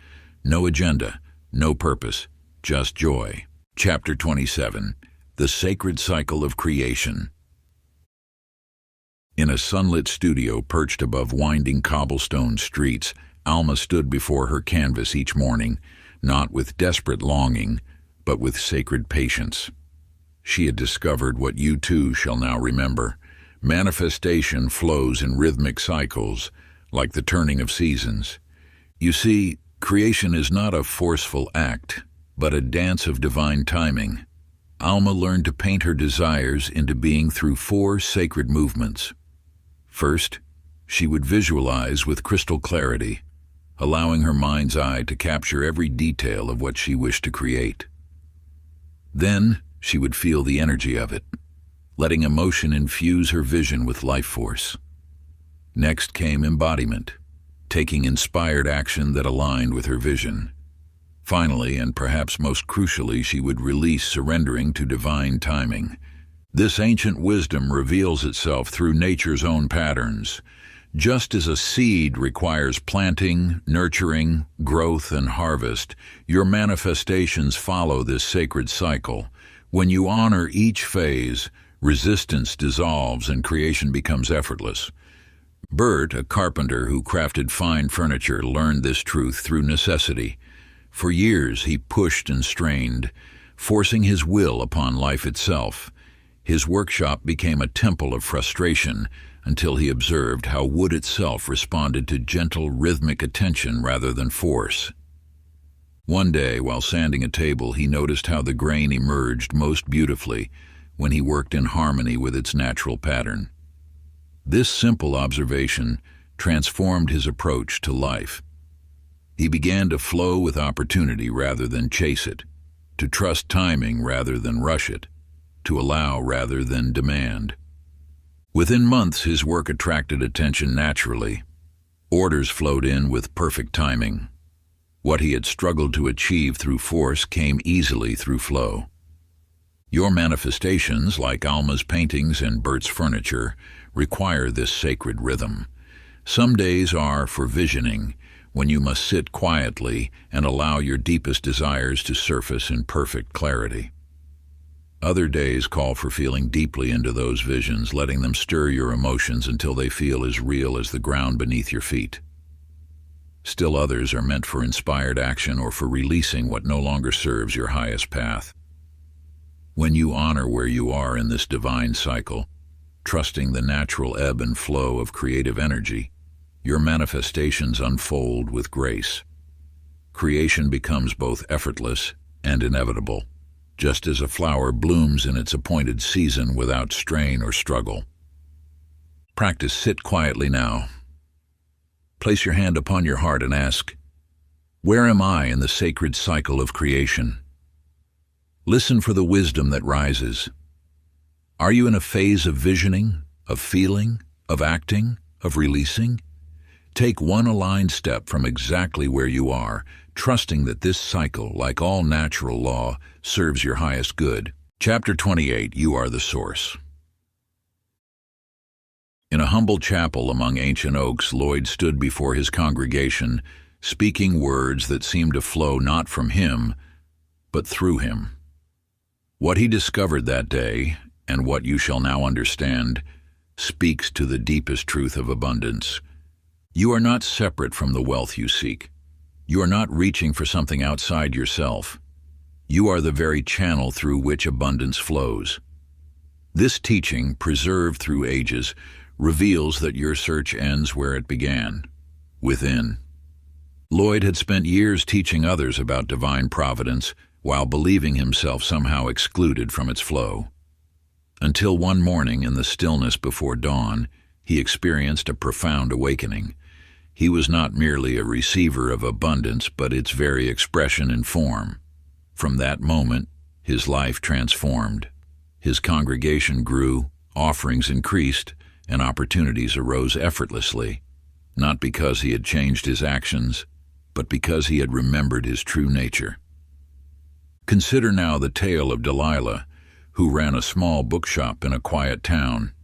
No agenda, no purpose, just joy. Chapter 27. The Sacred Cycle of Creation. In a sunlit studio perched above winding cobblestone streets, Alma stood before her canvas each morning, not with desperate longing, but with sacred patience. She had discovered what you too shall now remember. Manifestation flows in rhythmic cycles, like the turning of seasons. You see, creation is not a forceful act, but a dance of divine timing. Alma learned to paint her desires into being through 4 sacred movements. First, she would visualize with crystal clarity, allowing her mind's eye to capture every detail of what she wished to create. Then, she would feel the energy of it, letting emotion infuse her vision with life force. Next came embodiment, taking inspired action that aligned with her vision. Finally, and perhaps most crucially, she would release, surrendering to divine timing. This ancient wisdom reveals itself through nature's own patterns. Just as a seed requires planting, nurturing, growth, and harvest, your manifestations follow this sacred cycle. When you honor each phase, resistance dissolves and creation becomes effortless. Bert, a carpenter who crafted fine furniture, learned this truth through necessity. For years he pushed and strained, forcing his will upon life itself. His workshop became a temple of frustration until he observed how wood itself responded to gentle, rhythmic attention rather than force. One day, while sanding a table, he noticed how the grain emerged most beautifully when he worked in harmony with its natural pattern. This simple observation transformed his approach to life. He began to flow with opportunity rather than chase it, to trust timing rather than rush it, to allow rather than demand. Within months, his work attracted attention naturally. Orders flowed in with perfect timing. What he had struggled to achieve through force came easily through flow. Your manifestations, like Alma's paintings and Bert's furniture, require this sacred rhythm. Some days are for visioning, when you must sit quietly and allow your deepest desires to surface in perfect clarity. Other days call for feeling deeply into those visions, letting them stir your emotions until they feel as real as the ground beneath your feet. Still others are meant for inspired action or for releasing what no longer serves your highest path. When you honor where you are in this divine cycle, trusting the natural ebb and flow of creative energy, your manifestations unfold with grace. Creation becomes both effortless and inevitable, just as a flower blooms in its appointed season without strain or struggle. Practice sit quietly now. Place your hand upon your heart and ask, where am I in the sacred cycle of creation? Listen for the wisdom that rises. Are you in a phase of visioning, of feeling, of acting, of releasing? Take one aligned step from exactly where you are, trusting that this cycle, like all natural law, serves your highest good. Chapter 28. You are the source. In a humble chapel among ancient oaks, Lloyd stood before his congregation, speaking words that seemed to flow not from him, but through him. What he discovered that day, and what you shall now understand, speaks to the deepest truth of abundance. You are not separate from the wealth you seek. You are not reaching for something outside yourself. You are the very channel through which abundance flows. This teaching, preserved through ages, reveals that your search ends where it began, within. Lloyd had spent years teaching others about divine providence while believing himself somehow excluded from its flow. Until one morning in the stillness before dawn, he experienced a profound awakening. He was not merely a receiver of abundance, but its very expression and form. From that moment, his life transformed. His congregation grew, offerings increased, and opportunities arose effortlessly, not because he had changed his actions, but because he had remembered his true nature. Consider now the tale of Delilah, who ran a small bookshop in a quiet town.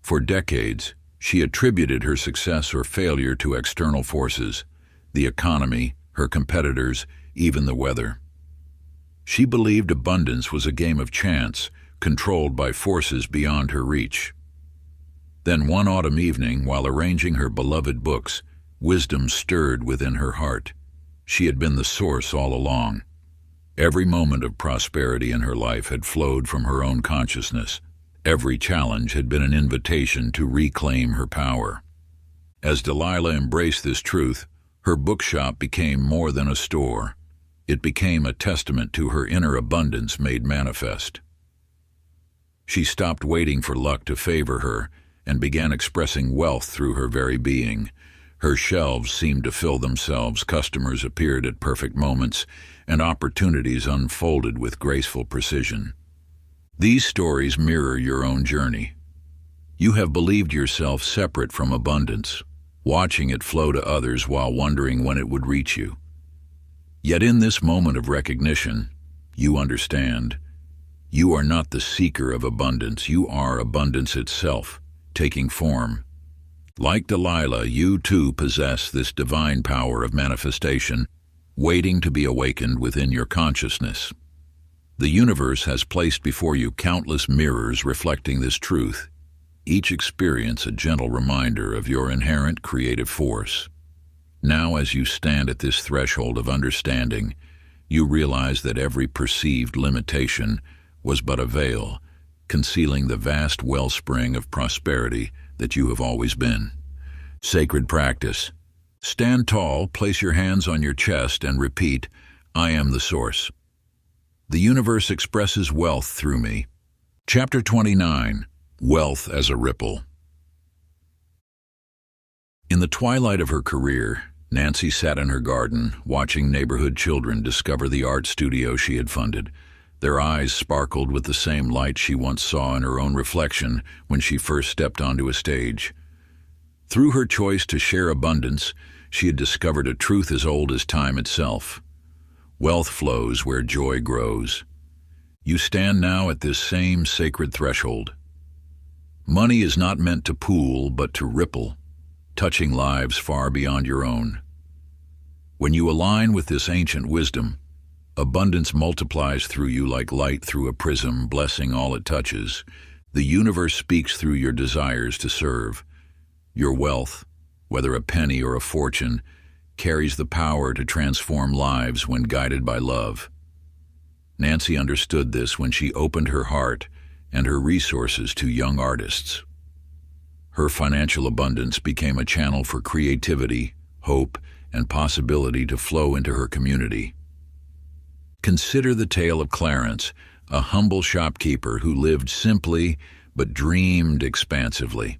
For decades, she attributed her success or failure to external forces, the economy, her competitors, even the weather. She believed abundance was a game of chance, controlled by forces beyond her reach. Then one autumn evening, while arranging her beloved books, wisdom stirred within her heart. She had been the source all along. Every moment of prosperity in her life had flowed from her own consciousness. Every challenge had been an invitation to reclaim her power. As Delilah embraced this truth, her bookshop became more than a store. It became a testament to her inner abundance made manifest. She stopped waiting for luck to favor her and began expressing wealth through her very being. Her shelves seemed to fill themselves, customers appeared at perfect moments, and opportunities unfolded with graceful precision. These stories mirror your own journey. You have believed yourself separate from abundance, watching it flow to others while wondering when it would reach you. Yet in this moment of recognition, you understand. You are not the seeker of abundance, you are abundance itself, taking form. Like Delilah, you too possess this divine power of manifestation, waiting to be awakened within your consciousness. The universe has placed before you countless mirrors reflecting this truth, each experience a gentle reminder of your inherent creative force. Now, as you stand at this threshold of understanding, you realize that every perceived limitation was but a veil, concealing the vast wellspring of prosperity that you have always been. Sacred practice. Stand tall, place your hands on your chest, and repeat, "I am the source. The universe expresses wealth through me." Chapter 29. Wealth as a Ripple. In the twilight of her career, Nancy sat in her garden, watching neighborhood children discover the art studio she had funded. Their eyes sparkled with the same light she once saw in her own reflection when she first stepped onto a stage. Through her choice to share abundance, she had discovered a truth as old as time itself. Wealth flows where joy grows. You stand now at this same sacred threshold. Money is not meant to pool, but to ripple, touching lives far beyond your own. When you align with this ancient wisdom, abundance multiplies through you like light through a prism, blessing all it touches. The universe speaks through your desires to serve. Your wealth, whether a penny or a fortune, carries the power to transform lives when guided by love. Nancy understood this when she opened her heart and her resources to young artists. Her financial abundance became a channel for creativity, hope, and possibility to flow into her community. Consider the tale of Clarence, a humble shopkeeper who lived simply but dreamed expansively.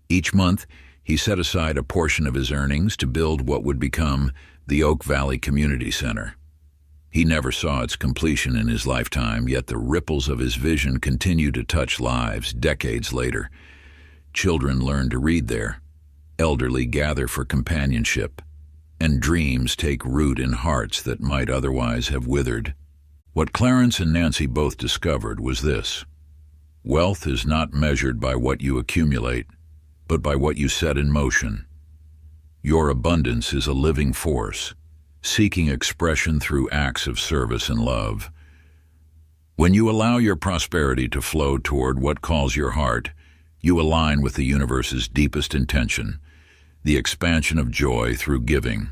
Each month, he set aside a portion of his earnings to build what would become the Oak Valley Community Center. He never saw its completion in his lifetime, yet the ripples of his vision continue to touch lives decades later. Children learn to read there, elderly gather for companionship, and dreams take root in hearts that might otherwise have withered. What Clarence and Nancy both discovered was this: wealth is not measured by what you accumulate, but by what you set in motion. Your abundance is a living force, seeking expression through acts of service and love. When you allow your prosperity to flow toward what calls your heart, you align with the universe's deepest intention, the expansion of joy through giving.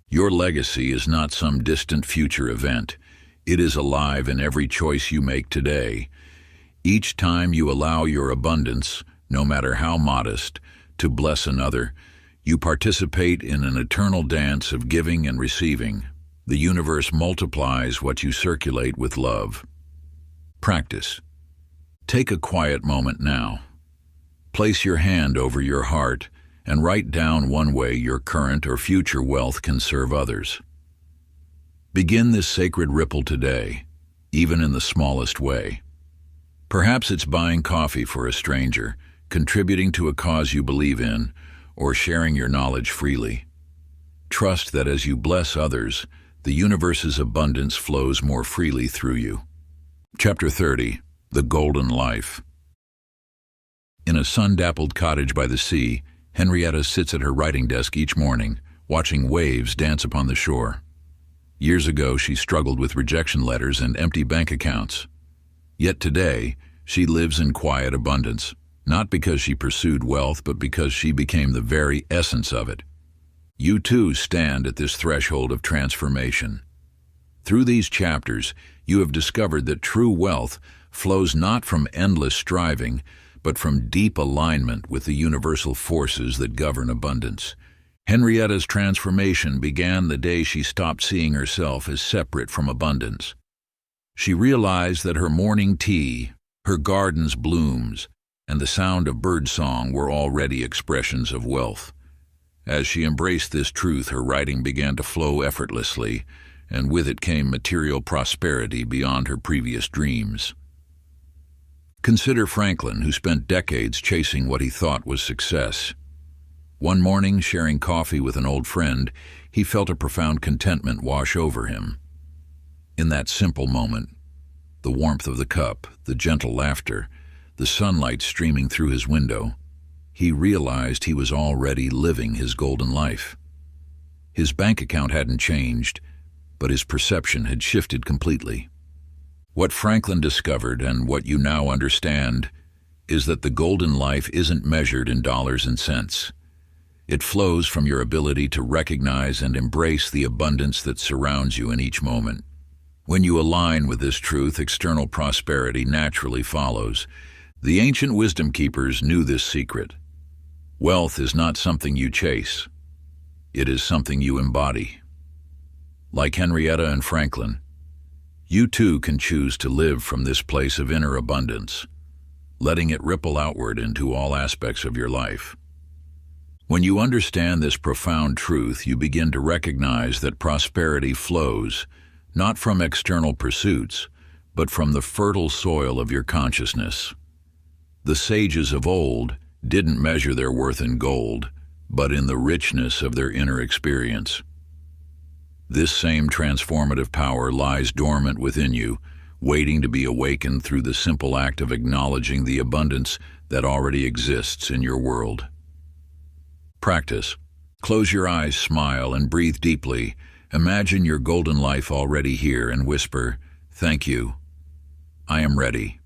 Your legacy is not some distant future event. It is alive in every choice you make today. Each time you allow your abundance, no matter how modest, to bless another, You participate in an eternal dance of giving and receiving. The universe multiplies what you circulate with love. Practice. Take a quiet moment now. Place your hand over your heart and write down one way your current or future wealth can serve others. Begin this sacred ripple today, even in the smallest way. Perhaps it's buying coffee for a stranger, contributing to a cause you believe in, or sharing your knowledge freely. Trust that as you bless others, the universe's abundance flows more freely through you. Chapter 30. The Golden Life. In a sun-dappled cottage by the sea, Henrietta sits at her writing desk each morning, watching waves dance upon the shore. Years ago, she struggled with rejection letters and empty bank accounts. Yet today, she lives in quiet abundance, not because she pursued wealth, but because she became the very essence of it. You too stand at this threshold of transformation. Through these chapters, you have discovered that true wealth flows not from endless striving, but from deep alignment with the universal forces that govern abundance. Henrietta's transformation began the day she stopped seeing herself as separate from abundance. She realized that her morning tea, her garden's blooms, and the sound of birdsong were already expressions of wealth. As she embraced this truth, her writing began to flow effortlessly, and with it came material prosperity beyond her previous dreams. Consider Franklin, who spent decades chasing what he thought was success. One morning, sharing coffee with an old friend, he felt a profound contentment wash over him. In that simple moment, the warmth of the cup, the gentle laughter, the sunlight streaming through his window, he realized he was already living his golden life. His bank account hadn't changed, but his perception had shifted completely. What Franklin discovered, and what you now understand, is that the golden life isn't measured in dollars and cents. It flows from your ability to recognize and embrace the abundance that surrounds you in each moment. When you align with this truth, external prosperity naturally follows. The ancient wisdom keepers knew this secret. Wealth is not something you chase. It is something you embody. Like Henrietta and Franklin, you too can choose to live from this place of inner abundance, letting it ripple outward into all aspects of your life. When you understand this profound truth, you begin to recognize that prosperity flows not from external pursuits, but from the fertile soil of your consciousness. The sages of old didn't measure their worth in gold, but in the richness of their inner experience. This same transformative power lies dormant within you, waiting to be awakened through the simple act of acknowledging the abundance that already exists in your world. Practice. Close your eyes, smile, and breathe deeply. Imagine your golden life already here and whisper, "Thank you. I am ready."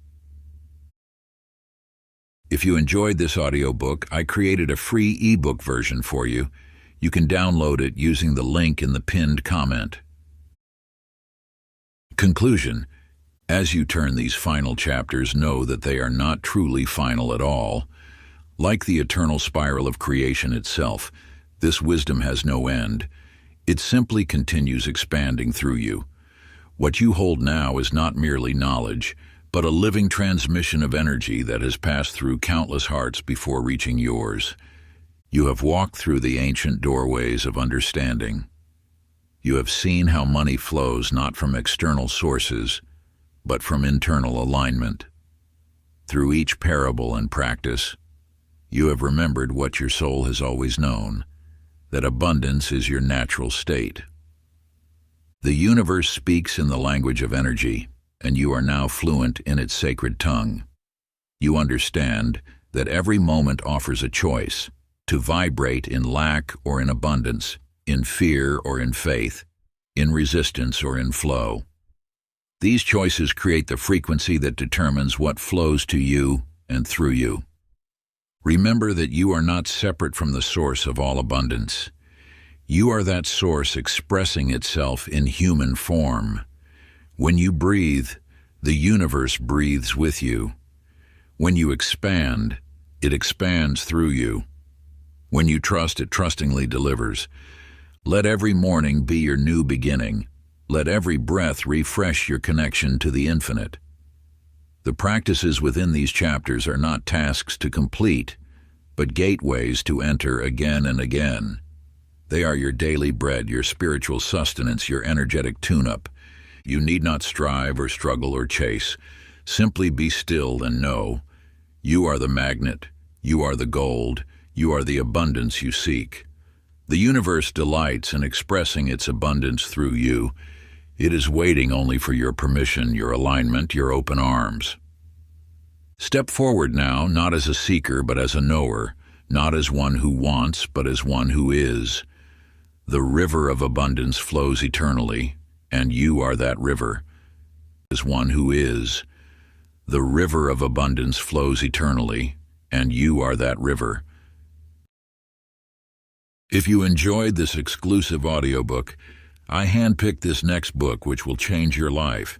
If you enjoyed this audiobook, I created a free ebook version for you. You can download it using the link in the pinned comment. Conclusion. As you turn these final chapters, know that they are not truly final at all. Like the eternal spiral of creation itself, this wisdom has no end. It simply continues expanding through you. What you hold now is not merely knowledge, but a living transmission of energy that has passed through countless hearts before reaching yours. You have walked through the ancient doorways of understanding. You have seen how money flows not from external sources, but from internal alignment. Through each parable and practice, you have remembered what your soul has always known, that abundance is your natural state. The universe speaks in the language of energy, and you are now fluent in its sacred tongue. You understand that every moment offers a choice to vibrate in lack or in abundance, in fear or in faith, in resistance or in flow. These choices create the frequency that determines what flows to you and through you. Remember that you are not separate from the source of all abundance. You are that source expressing itself in human form. When you breathe, the universe breathes with you. When you expand, it expands through you. When you trust, it trustingly delivers. Let every morning be your new beginning. Let every breath refresh your connection to the infinite. The practices within these chapters are not tasks to complete, but gateways to enter again and again. They are your daily bread, your spiritual sustenance, your energetic tune-up. You need not strive or struggle or chase. Simply be still and know. You are the magnet. You are the gold. You are the abundance you seek. The universe delights in expressing its abundance through you. It is waiting only for your permission, your alignment, your open arms. Step forward now, not as a seeker, but as a knower, not as one who wants, but as one who is. The river of abundance flows eternally, and you are that river. As one who is. The river of abundance flows eternally, and you are that river. If you enjoyed this exclusive audiobook, I handpicked this next book which will change your life.